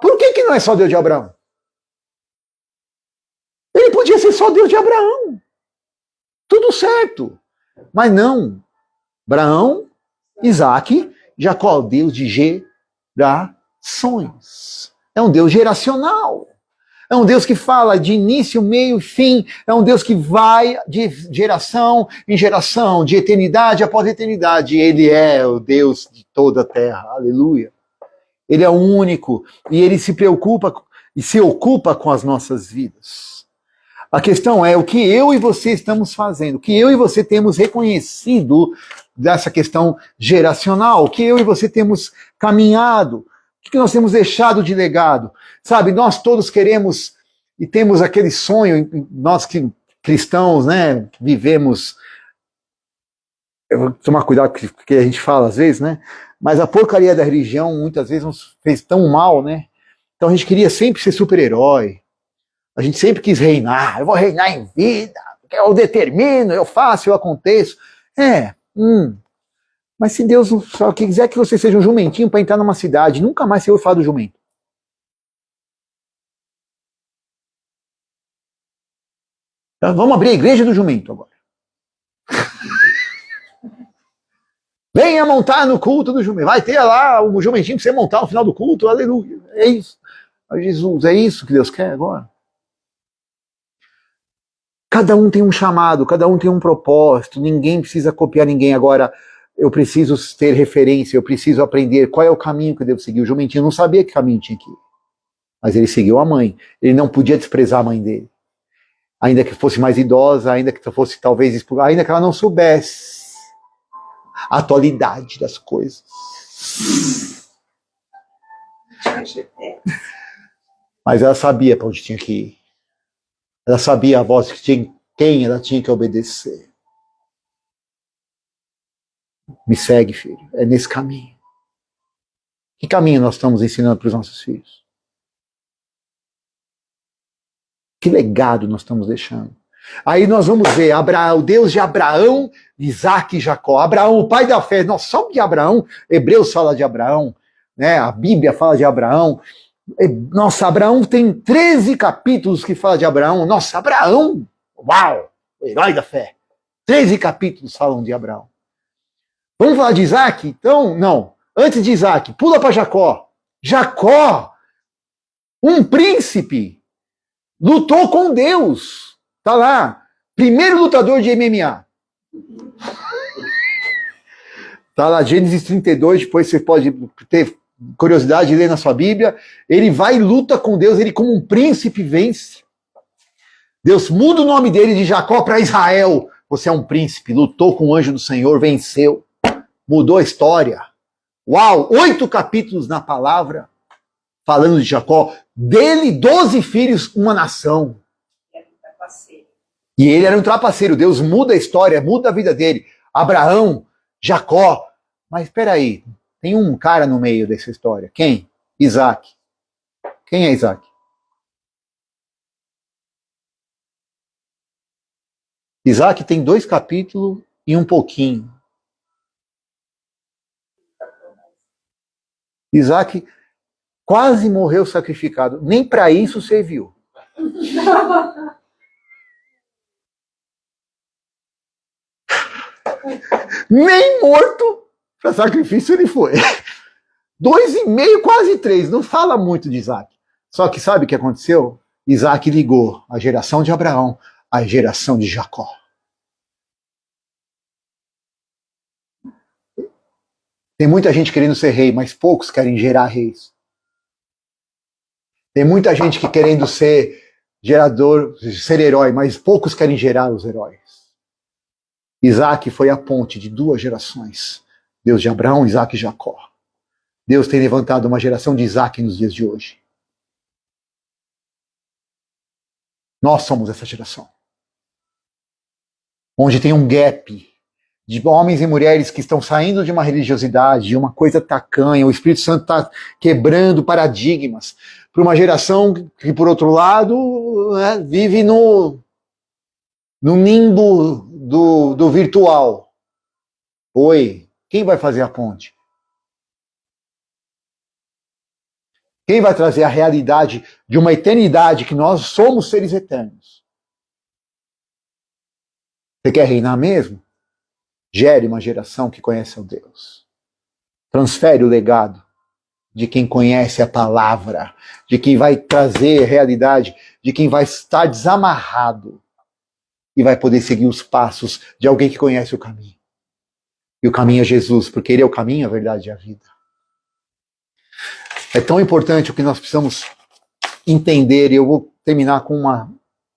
Por que não é só Deus de Abraão? Ele podia ser só Deus de Abraão. Tudo certo. Mas não. Abraão, Isaac, Jacó, Deus de gerações. É um Deus geracional. É um Deus que fala de início, meio e fim. É um Deus que vai de geração em geração, de eternidade após eternidade. Ele é o Deus de toda a terra. Aleluia. Ele é o único. E ele se preocupa e se ocupa com as nossas vidas. A questão é o que eu e você estamos fazendo, o que eu e você temos reconhecido dessa questão geracional, o que eu e você temos caminhado, o que nós temos deixado de legado. Sabe, nós todos queremos e temos aquele sonho, nós que cristãos, né, vivemos, eu vou tomar cuidado com o que a gente fala às vezes, né, mas a porcaria da religião muitas vezes nos fez tão mal, né, então a gente queria sempre ser super-herói, a gente sempre quis reinar, eu vou reinar em vida, eu determino, eu faço, eu aconteço, mas se Deus só quiser que você seja um jumentinho para entrar numa cidade, nunca mais você ouve falar do jumento. Então, vamos abrir a igreja do jumento agora. Venha montar no culto do jumento. Vai ter lá o jumentinho para você montar no final do culto. Aleluia. É isso. Jesus, é isso que Deus quer agora. Cada um tem um chamado, cada um tem um propósito. Ninguém precisa copiar ninguém. Agora, eu preciso ter referência, eu preciso aprender qual é o caminho que eu devo seguir. O jumentinho não sabia que caminho tinha que ir. Mas ele seguiu a mãe. Ele não podia desprezar a mãe dele. Ainda que fosse mais idosa, ainda que fosse talvez, ainda que ela não soubesse a atualidade das coisas. Mas ela sabia para onde tinha que ir. Ela sabia a voz que tinha, quem ela tinha que obedecer. Me segue, filho. É nesse caminho. Que caminho nós estamos ensinando para os nossos filhos? Que legado nós estamos deixando? Aí nós vamos ver o Deus de Abraão, Isaac e Jacó. Abraão, o pai da fé. Nós somos de Abraão. Hebreus fala de Abraão, né? A Bíblia fala de Abraão. Nossa, Abraão tem 13 capítulos que fala de Abraão. Nossa, Abraão! Uau! O herói da fé. 13 capítulos falam de Abraão. Vamos falar de Isaac? Então, não. Antes de Isaac, pula para Jacó. Jacó! Um príncipe lutou com Deus. Tá lá. Primeiro lutador de MMA. Tá lá, Gênesis 32, depois você pode ter curiosidade de ler na sua Bíblia. Ele vai e luta com Deus, ele como um príncipe vence. Deus muda o nome dele de Jacó para Israel. Você é um príncipe, lutou com o anjo do Senhor, venceu. Mudou a história. Uau, 8 capítulos na palavra, falando de Jacó. Dele, 12 filhos, uma nação. E ele era um trapaceiro. Deus muda a história, muda a vida dele. Abraão, Jacó. Mas espera aí, tem um cara no meio dessa história. Quem? Isaac. Quem é Isaac? Isaac tem 2 capítulos e um pouquinho. Isaac quase morreu sacrificado. Nem para isso serviu. Nem morto para sacrifício ele foi. 2,5, quase 3. Não fala muito de Isaac. Só que sabe o que aconteceu? Isaac ligou a geração de Abraão à geração de Jacó. Tem muita gente querendo ser rei, mas poucos querem gerar reis. Tem muita gente que querendo ser gerador, ser herói, mas poucos querem gerar os heróis. Isaac foi a ponte de 2 gerações. Deus de Abraão, Isaac e Jacó. Deus tem levantado uma geração de Isaac nos dias de hoje. Nós somos essa geração. Onde tem um gap de homens e mulheres que estão saindo de uma religiosidade, de uma coisa tacanha, o Espírito Santo está quebrando paradigmas, para uma geração que, por outro lado, né, vive no nimbo do virtual. Oi, quem vai fazer a ponte? Quem vai trazer a realidade de uma eternidade que nós somos seres eternos? Você quer reinar mesmo? Gere uma geração que conhece o Deus. Transfere o legado de quem conhece a palavra, de quem vai trazer a realidade, de quem vai estar desamarrado e vai poder seguir os passos de alguém que conhece o caminho. E o caminho é Jesus, porque Ele é o caminho, a verdade e a vida. É tão importante o que nós precisamos entender, e eu vou terminar com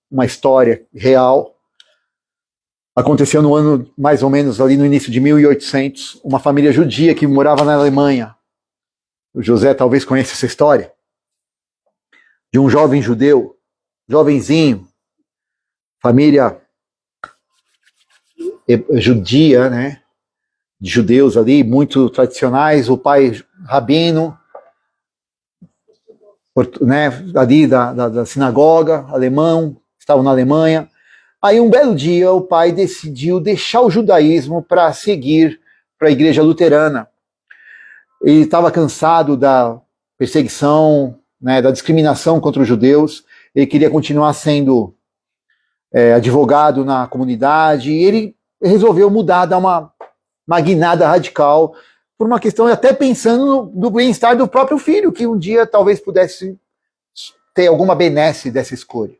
uma história real. Aconteceu no ano, mais ou menos, ali no início de 1800, uma família judia que morava na Alemanha. O José talvez conheça essa história. De um jovem judeu, jovenzinho, família judia, né? De judeus ali, muito tradicionais, o pai rabino, né? Ali da sinagoga, alemão, estavam na Alemanha. Aí um belo dia o pai decidiu deixar o judaísmo para seguir para a igreja luterana. Ele estava cansado da perseguição, né, da discriminação contra os judeus. Ele queria continuar sendo advogado na comunidade. E ele resolveu mudar, dar uma guinada radical, por uma questão até pensando no bem-estar do próprio filho, que um dia talvez pudesse ter alguma benesse dessa escolha.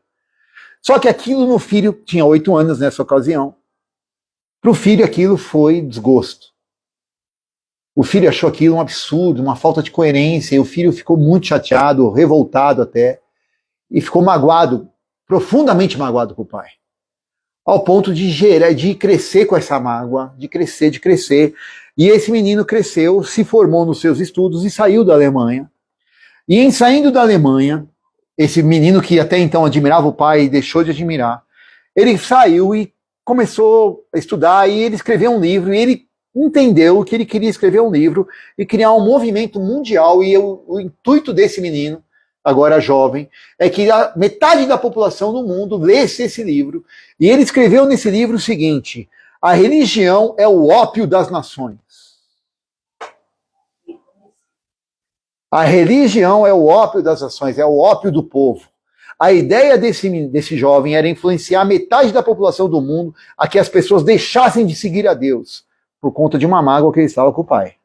Só que aquilo no filho, tinha 8 anos nessa ocasião, para o filho aquilo foi desgosto. O filho achou aquilo um absurdo, uma falta de coerência, e o filho ficou muito chateado, revoltado até, e ficou magoado, profundamente magoado com o pai. Ao ponto de crescer com essa mágoa, de crescer. E esse menino cresceu, se formou nos seus estudos e saiu da Alemanha. E em saindo da Alemanha, esse menino que até então admirava o pai e deixou de admirar, ele saiu e começou a estudar, e ele escreveu um livro, e ele entendeu que ele queria escrever um livro e criar um movimento mundial, e o intuito desse menino, agora jovem, é que a metade da população do mundo lesse esse livro, e ele escreveu nesse livro o seguinte: a religião é o ópio das nações. A religião é o ópio das nações, é o ópio do povo. A ideia desse jovem era influenciar metade da população do mundo a que as pessoas deixassem de seguir a Deus, por conta de uma mágoa que ele estava com o pai.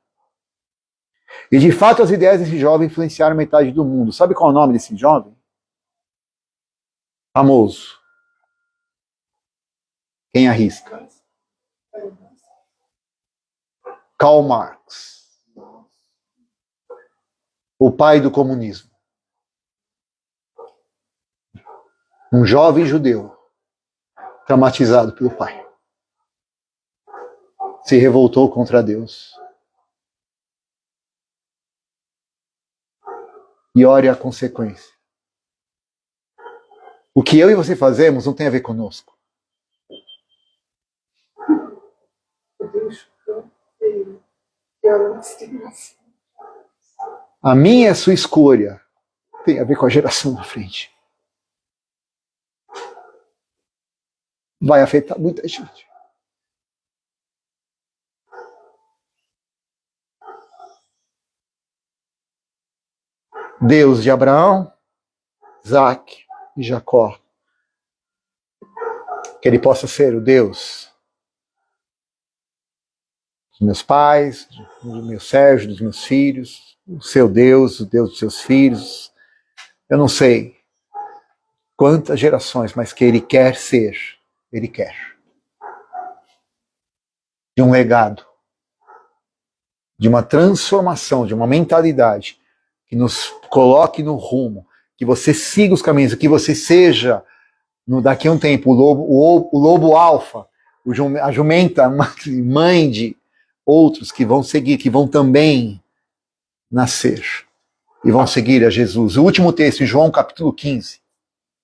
E de fato as ideias desse jovem influenciaram metade do mundo. Sabe qual é o nome desse jovem? Famoso. Quem arrisca? Karl Marx. O pai do comunismo. Um jovem judeu, traumatizado pelo pai, se revoltou contra Deus. E olha a consequência. O que eu e você fazemos não tem a ver conosco. A minha e a sua escolha tem a ver com a geração da frente. Vai afetar muita gente. Deus de Abraão, Isaac e Jacó. Que ele possa ser o Deus dos meus pais, do meu Sérgio, dos meus filhos, o seu Deus, o Deus dos seus filhos. Eu não sei quantas gerações, mas que ele quer ser, ele quer. De um legado, de uma transformação, de uma mentalidade que nos coloque no rumo, que você siga os caminhos, que você seja, daqui a um tempo, o lobo alfa, a jumenta mãe de outros que vão seguir, que vão também nascer e vão seguir a Jesus. O último texto, em João capítulo 15.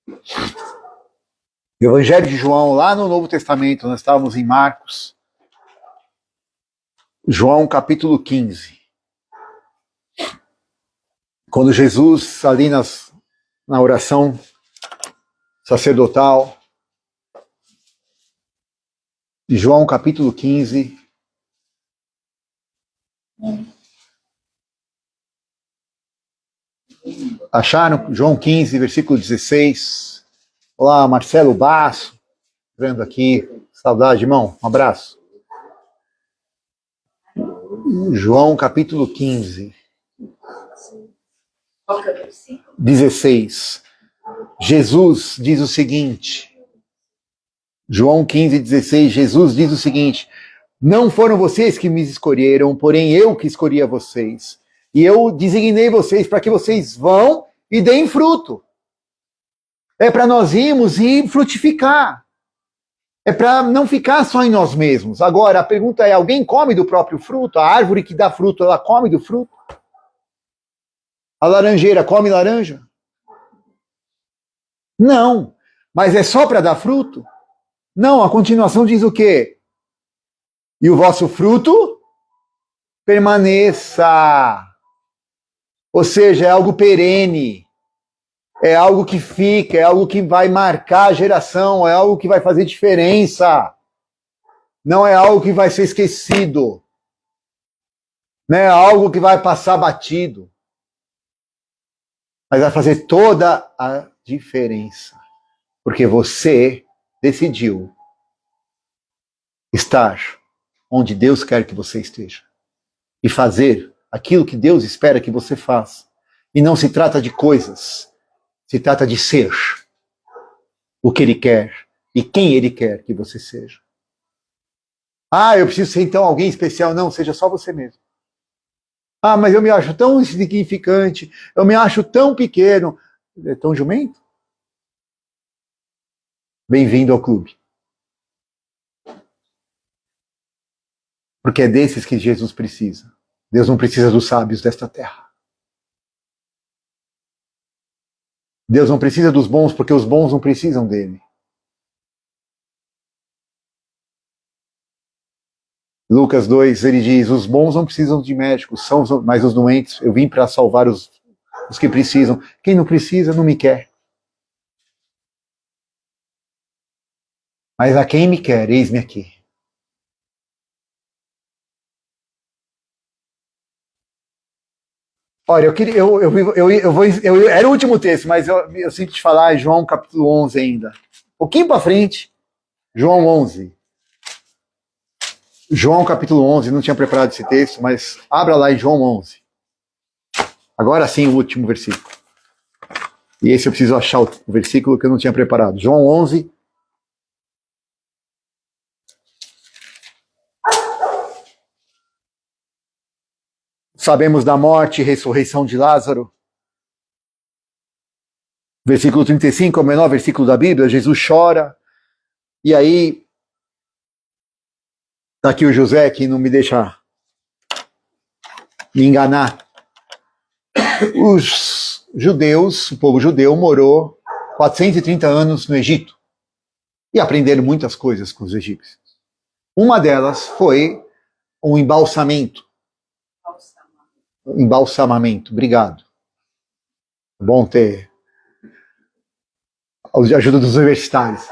O Evangelho de João, lá no Novo Testamento, nós estávamos em Marcos. João capítulo 15. Quando Jesus, ali na oração sacerdotal, João capítulo 15. Acharam? João 15, versículo 16. Olá, Marcelo Basso, vendo aqui. Saudade, irmão. Um abraço. João capítulo 15. 16. Jesus diz o seguinte. João 15, 16. Jesus diz o seguinte: não foram vocês que me escolheram, porém eu que escolhi a vocês. E eu designei vocês para que vocês vão e deem fruto. É para nós irmos e frutificar. É para não ficar só em nós mesmos. Agora, a pergunta é, alguém come do próprio fruto? A árvore que dá fruto, ela come do fruto? A laranjeira come laranja? Não. Mas é só para dar fruto? Não, a continuação diz o quê? E o vosso fruto permaneça. Ou seja, é algo perene. É algo que fica, é algo que vai marcar a geração, é algo que vai fazer diferença. Não é algo que vai ser esquecido. Não é algo que vai passar batido. Mas vai fazer toda a diferença. Porque você decidiu estar onde Deus quer que você esteja. E fazer aquilo que Deus espera que você faça. E não se trata de coisas. Se trata de ser o que Ele quer e quem Ele quer que você seja. Ah, eu preciso ser então alguém especial. Não, seja só você mesmo. Ah, mas eu me acho tão insignificante, eu me acho tão pequeno. É tão jumento? Bem-vindo ao clube. Porque é desses que Jesus precisa. Deus não precisa dos sábios desta terra. Deus não precisa dos bons, porque os bons não precisam dele. Lucas 2, ele diz, os bons não precisam de médicos, mas os doentes, eu vim para salvar os que precisam. Quem não precisa, não me quer. Mas a quem me quer, eis-me aqui. Olha, era o último texto, mas eu sinto te falar João capítulo 11 ainda. Um pouquinho para frente, João 11. João capítulo 11, não tinha preparado esse texto, mas abra lá em João 11. Agora sim, o último versículo. E esse eu preciso achar o versículo que eu não tinha preparado. João 11. Sabemos da morte e ressurreição de Lázaro. Versículo 35 é o menor versículo da Bíblia. Jesus chora. E aí, tá aqui o José que não me deixa me enganar. Os judeus, o povo judeu, morou 430 anos no Egito e aprenderam muitas coisas com os egípcios. Uma delas foi um embalsamento. Embalsamamento, obrigado. Bom ter a ajuda dos universitários.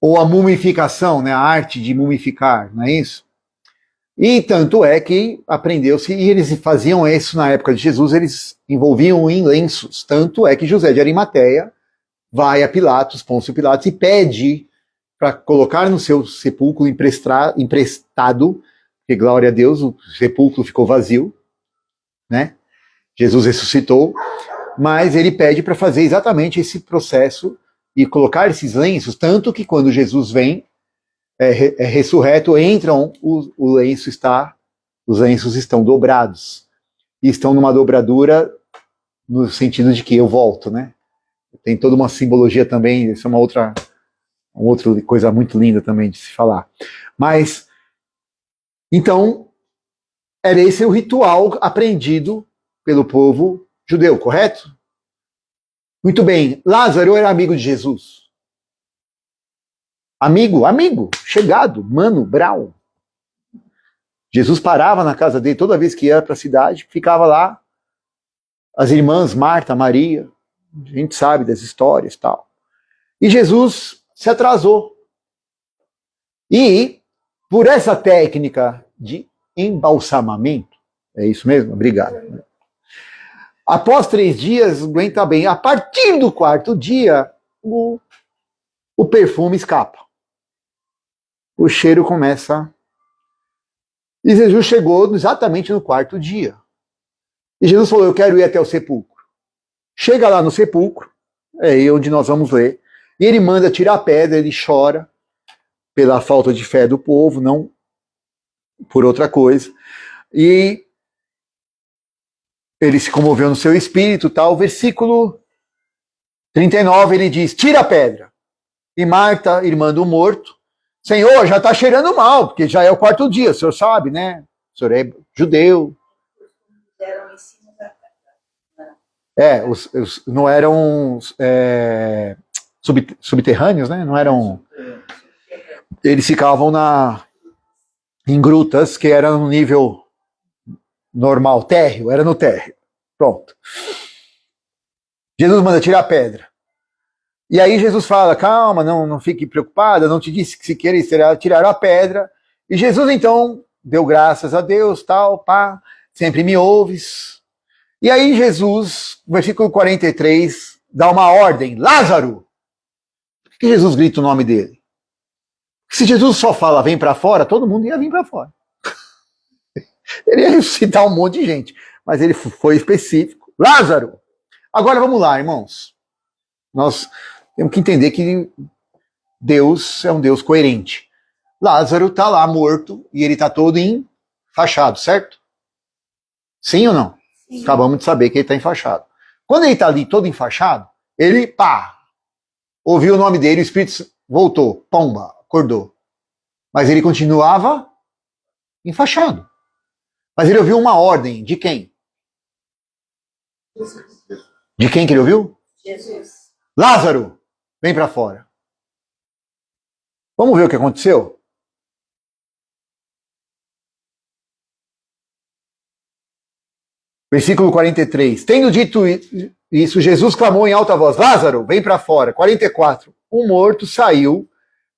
Ou a mumificação, né, a arte de mumificar, não é isso? E tanto é que aprendeu-se, e eles faziam isso na época de Jesus, eles envolviam em lenços. Tanto é que José de Arimateia vai a Pilatos, Pôncio Pilatos, e pede para colocar no seu sepulcro emprestado, porque glória a Deus, o sepulcro ficou vazio, né? Jesus ressuscitou, mas ele pede para fazer exatamente esse processo e colocar esses lenços, tanto que quando Jesus vem, ressurreto, entram, os lenços estão dobrados. E estão numa dobradura no sentido de que eu volto, né? Tem toda uma simbologia também, isso é uma outra coisa muito linda também de se falar. Mas, então, era esse o ritual aprendido pelo povo judeu, correto? Muito bem, Lázaro era amigo de Jesus. Amigo, chegado, mano, brau. Jesus parava na casa dele toda vez que ia para a cidade, ficava lá, as irmãs Marta, Maria, a gente sabe das histórias e tal. E Jesus se atrasou. E, por essa técnica de embalsamamento, é isso mesmo? Obrigado. Após 3 dias, aguenta bem, a partir do 4º dia, o perfume escapa. O cheiro começa. E Jesus chegou exatamente no 4º dia. E Jesus falou, eu quero ir até o sepulcro. Chega lá no sepulcro, é aí onde nós vamos ler, e ele manda tirar a pedra, ele chora pela falta de fé do povo, não por outra coisa. E ele se comoveu no seu espírito, tal. Versículo 39, ele diz, tira a pedra. E Marta, irmã do morto, Senhor, já está cheirando mal, porque já é o 4º dia, o senhor sabe, né? O senhor é judeu. Não eram subterrâneos, né? Não eram. Eles ficavam em grutas que eram no nível normal, térreo, era no térreo. Pronto. Jesus manda tirar a pedra. E aí Jesus fala, calma, não fique preocupada, não te disse que se queres tirar a pedra. E Jesus então deu graças a Deus, tal, pá, sempre me ouves. E aí Jesus, versículo 43, dá uma ordem, Lázaro! Por que Jesus grita o nome dele? Se Jesus só fala, vem para fora, todo mundo ia vir para fora. Ele ia ressuscitar um monte de gente, mas ele foi específico. Lázaro! Agora vamos lá, irmãos. Nós temos que entender que Deus é um Deus coerente. Lázaro está lá morto e ele está todo enfaixado, certo? Sim ou não? Sim. Acabamos de saber que ele está enfaixado. Quando ele está ali todo enfaixado, ele, ouviu o nome dele, o Espírito voltou, pomba, acordou. Mas ele continuava enfaixado. Mas ele ouviu uma ordem, de quem? Jesus. De quem que ele ouviu? Jesus. Lázaro, vem para fora. Vamos ver o que aconteceu? Versículo 43. Tendo dito isso, Jesus clamou em alta voz, Lázaro, vem para fora. 44. O morto saiu,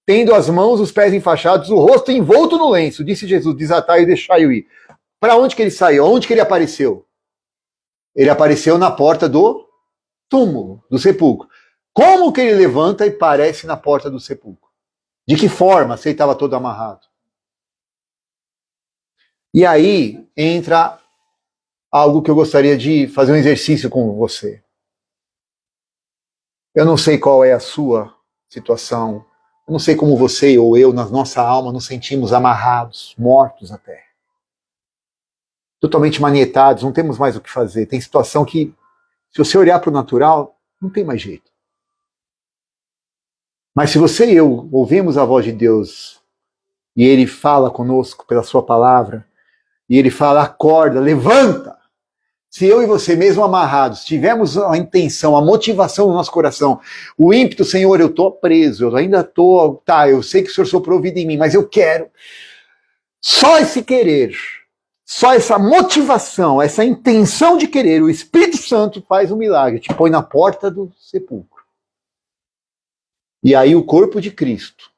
tendo as mãos, os pés enfaixados, o rosto envolto no lenço. Disse Jesus, desatai e deixai-o ir. Para onde que ele saiu? Onde que ele apareceu? Ele apareceu na porta do túmulo, do sepulcro. Como que ele levanta e aparece na porta do sepulcro? De que forma? Se ele estava todo amarrado. E aí entra algo que eu gostaria de fazer um exercício com você. Eu não sei qual é a sua situação, eu não sei como você ou eu, na nossa alma, nos sentimos amarrados, mortos até. Totalmente manietados, não temos mais o que fazer. Tem situação que, se você olhar para o natural, não tem mais jeito. Mas se você e eu ouvimos a voz de Deus, e Ele fala conosco pela sua palavra, e Ele fala, acorda, levanta. Se eu e você mesmo amarrados, tivermos a intenção, a motivação no nosso coração, o ímpeto, Senhor, eu estou preso, eu ainda estou, eu sei que o Senhor soprou vida em mim, mas eu quero. Só esse querer, só essa motivação, essa intenção de querer, o Espírito Santo faz um milagre, te põe na porta do sepulcro. E aí o corpo de Cristo,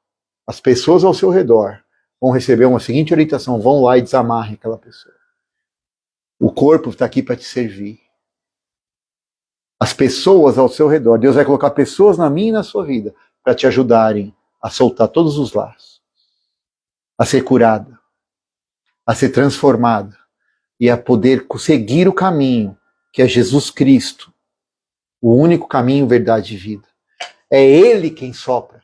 as pessoas ao seu redor, vão receber uma seguinte orientação, vão lá e desamarrem aquela pessoa. O corpo está aqui para te servir. As pessoas ao seu redor, Deus vai colocar pessoas na minha e na sua vida para te ajudarem a soltar todos os laços, a ser curada, a ser transformada e a poder seguir o caminho que é Jesus Cristo, o único caminho, verdade e vida. É Ele quem sopra.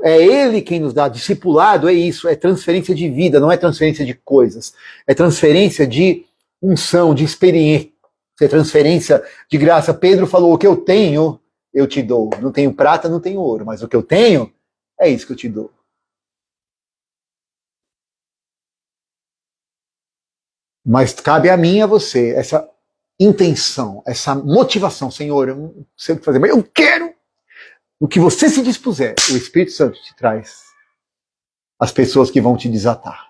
É Ele quem nos dá. Discipulado é isso, é transferência de vida, não é transferência de coisas. É transferência de unção, de experiência, é transferência de graça. Pedro falou, o que eu tenho, eu te dou. Não tenho prata, não tenho ouro, mas o que eu tenho, é isso que eu te dou. Mas cabe a mim e a você essa intenção, essa motivação. Senhor, eu não sei o que fazer, mas eu quero. O que você se dispuser, o Espírito Santo te traz as pessoas que vão te desatar.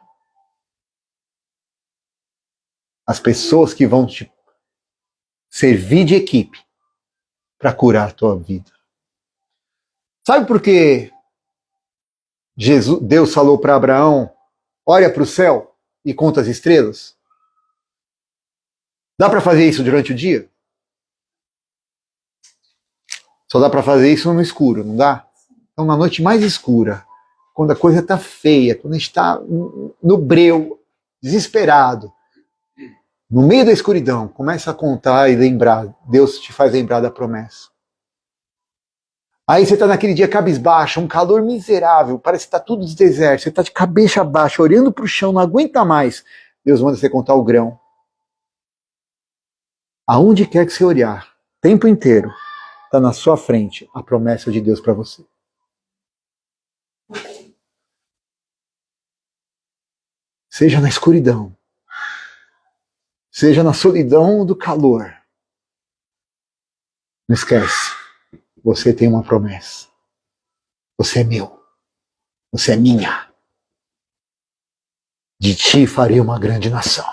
As pessoas que vão te servir de equipe para curar a tua vida. Sabe por que Deus falou para Abraão, olha para o céu e conta as estrelas? Dá para fazer isso durante o dia? Só dá para fazer isso no escuro, não dá? Então, na noite mais escura, quando a coisa está feia, quando a gente está no breu, desesperado, no meio da escuridão, começa a contar e lembrar. Deus te faz lembrar da promessa. Aí você está naquele dia cabisbaixo, um calor miserável, parece que está tudo deserto, você está de cabeça baixa, olhando para o chão, não aguenta mais. Deus manda você contar o grão. Aonde quer que você olhar, o tempo inteiro, está na sua frente a promessa de Deus para você. Seja na escuridão, seja na solidão do calor. Não esquece, você tem uma promessa. Você é meu, você é minha. De ti farei uma grande nação.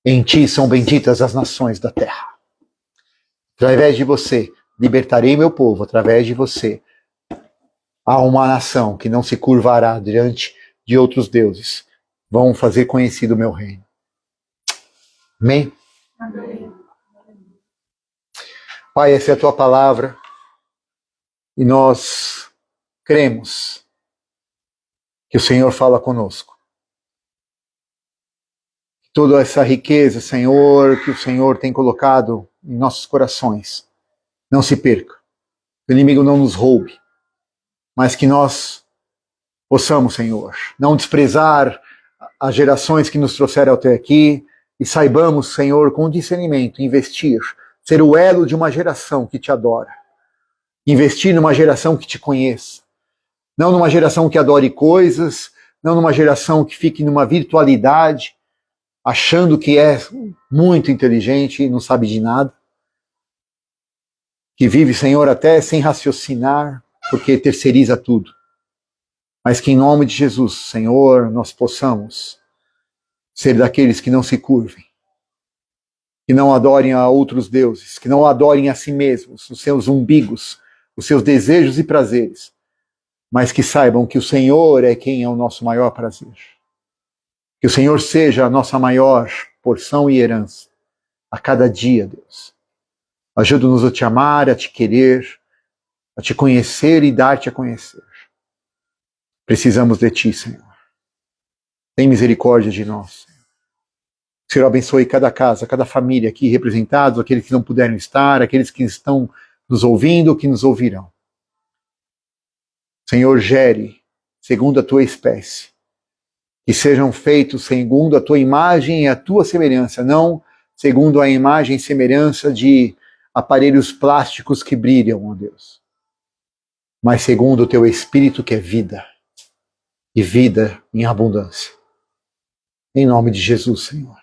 Em ti são benditas as nações da terra. Através de você, libertarei meu povo. Através de você, há uma nação que não se curvará diante de outros deuses. Vão fazer conhecido o meu reino. Amém? Amém. Pai, essa é a tua palavra. E nós cremos que o Senhor fala conosco. Toda essa riqueza, Senhor, que o Senhor tem colocado em nossos corações, não se perca. O inimigo não nos roube, mas que nós possamos, Senhor, não desprezar as gerações que nos trouxeram até aqui e saibamos, Senhor, com discernimento, investir, ser o elo de uma geração que te adora. Investir numa geração que te conheça. Não numa geração que adore coisas, não numa geração que fique numa virtualidade, achando que é muito inteligente e não sabe de nada. Que vive, Senhor, até sem raciocinar, porque terceiriza tudo. Mas que em nome de Jesus, Senhor, nós possamos ser daqueles que não se curvem, que não adorem a outros deuses, que não adorem a si mesmos, os seus umbigos, os seus desejos e prazeres, mas que saibam que o Senhor é quem é o nosso maior prazer. Que o Senhor seja a nossa maior porção e herança a cada dia, Deus. Ajuda-nos a te amar, a te querer, a te conhecer e dar-te a conhecer. Precisamos de ti, Senhor. Tem misericórdia de nós. Que o Senhor abençoe cada casa, cada família aqui representados, aqueles que não puderam estar, aqueles que estão nos ouvindo, que nos ouvirão. Senhor, gere segundo a tua espécie. Que sejam feitos segundo a tua imagem e a tua semelhança, não segundo a imagem e semelhança de aparelhos plásticos que brilham, ó Deus. Mas segundo o teu Espírito, que é vida. E vida em abundância. Em nome de Jesus, Senhor.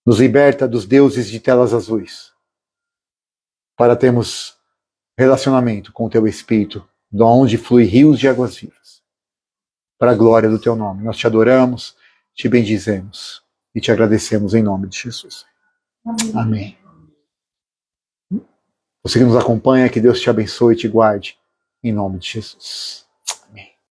Nos liberta dos deuses de telas azuis. Para termos relacionamento com o teu Espírito, de onde flui rios de águas vivas. Para a glória do teu nome. Nós te adoramos, te bendizemos e te agradecemos em nome de Jesus. Amém. Você que nos acompanha, que Deus te abençoe e te guarde em nome de Jesus.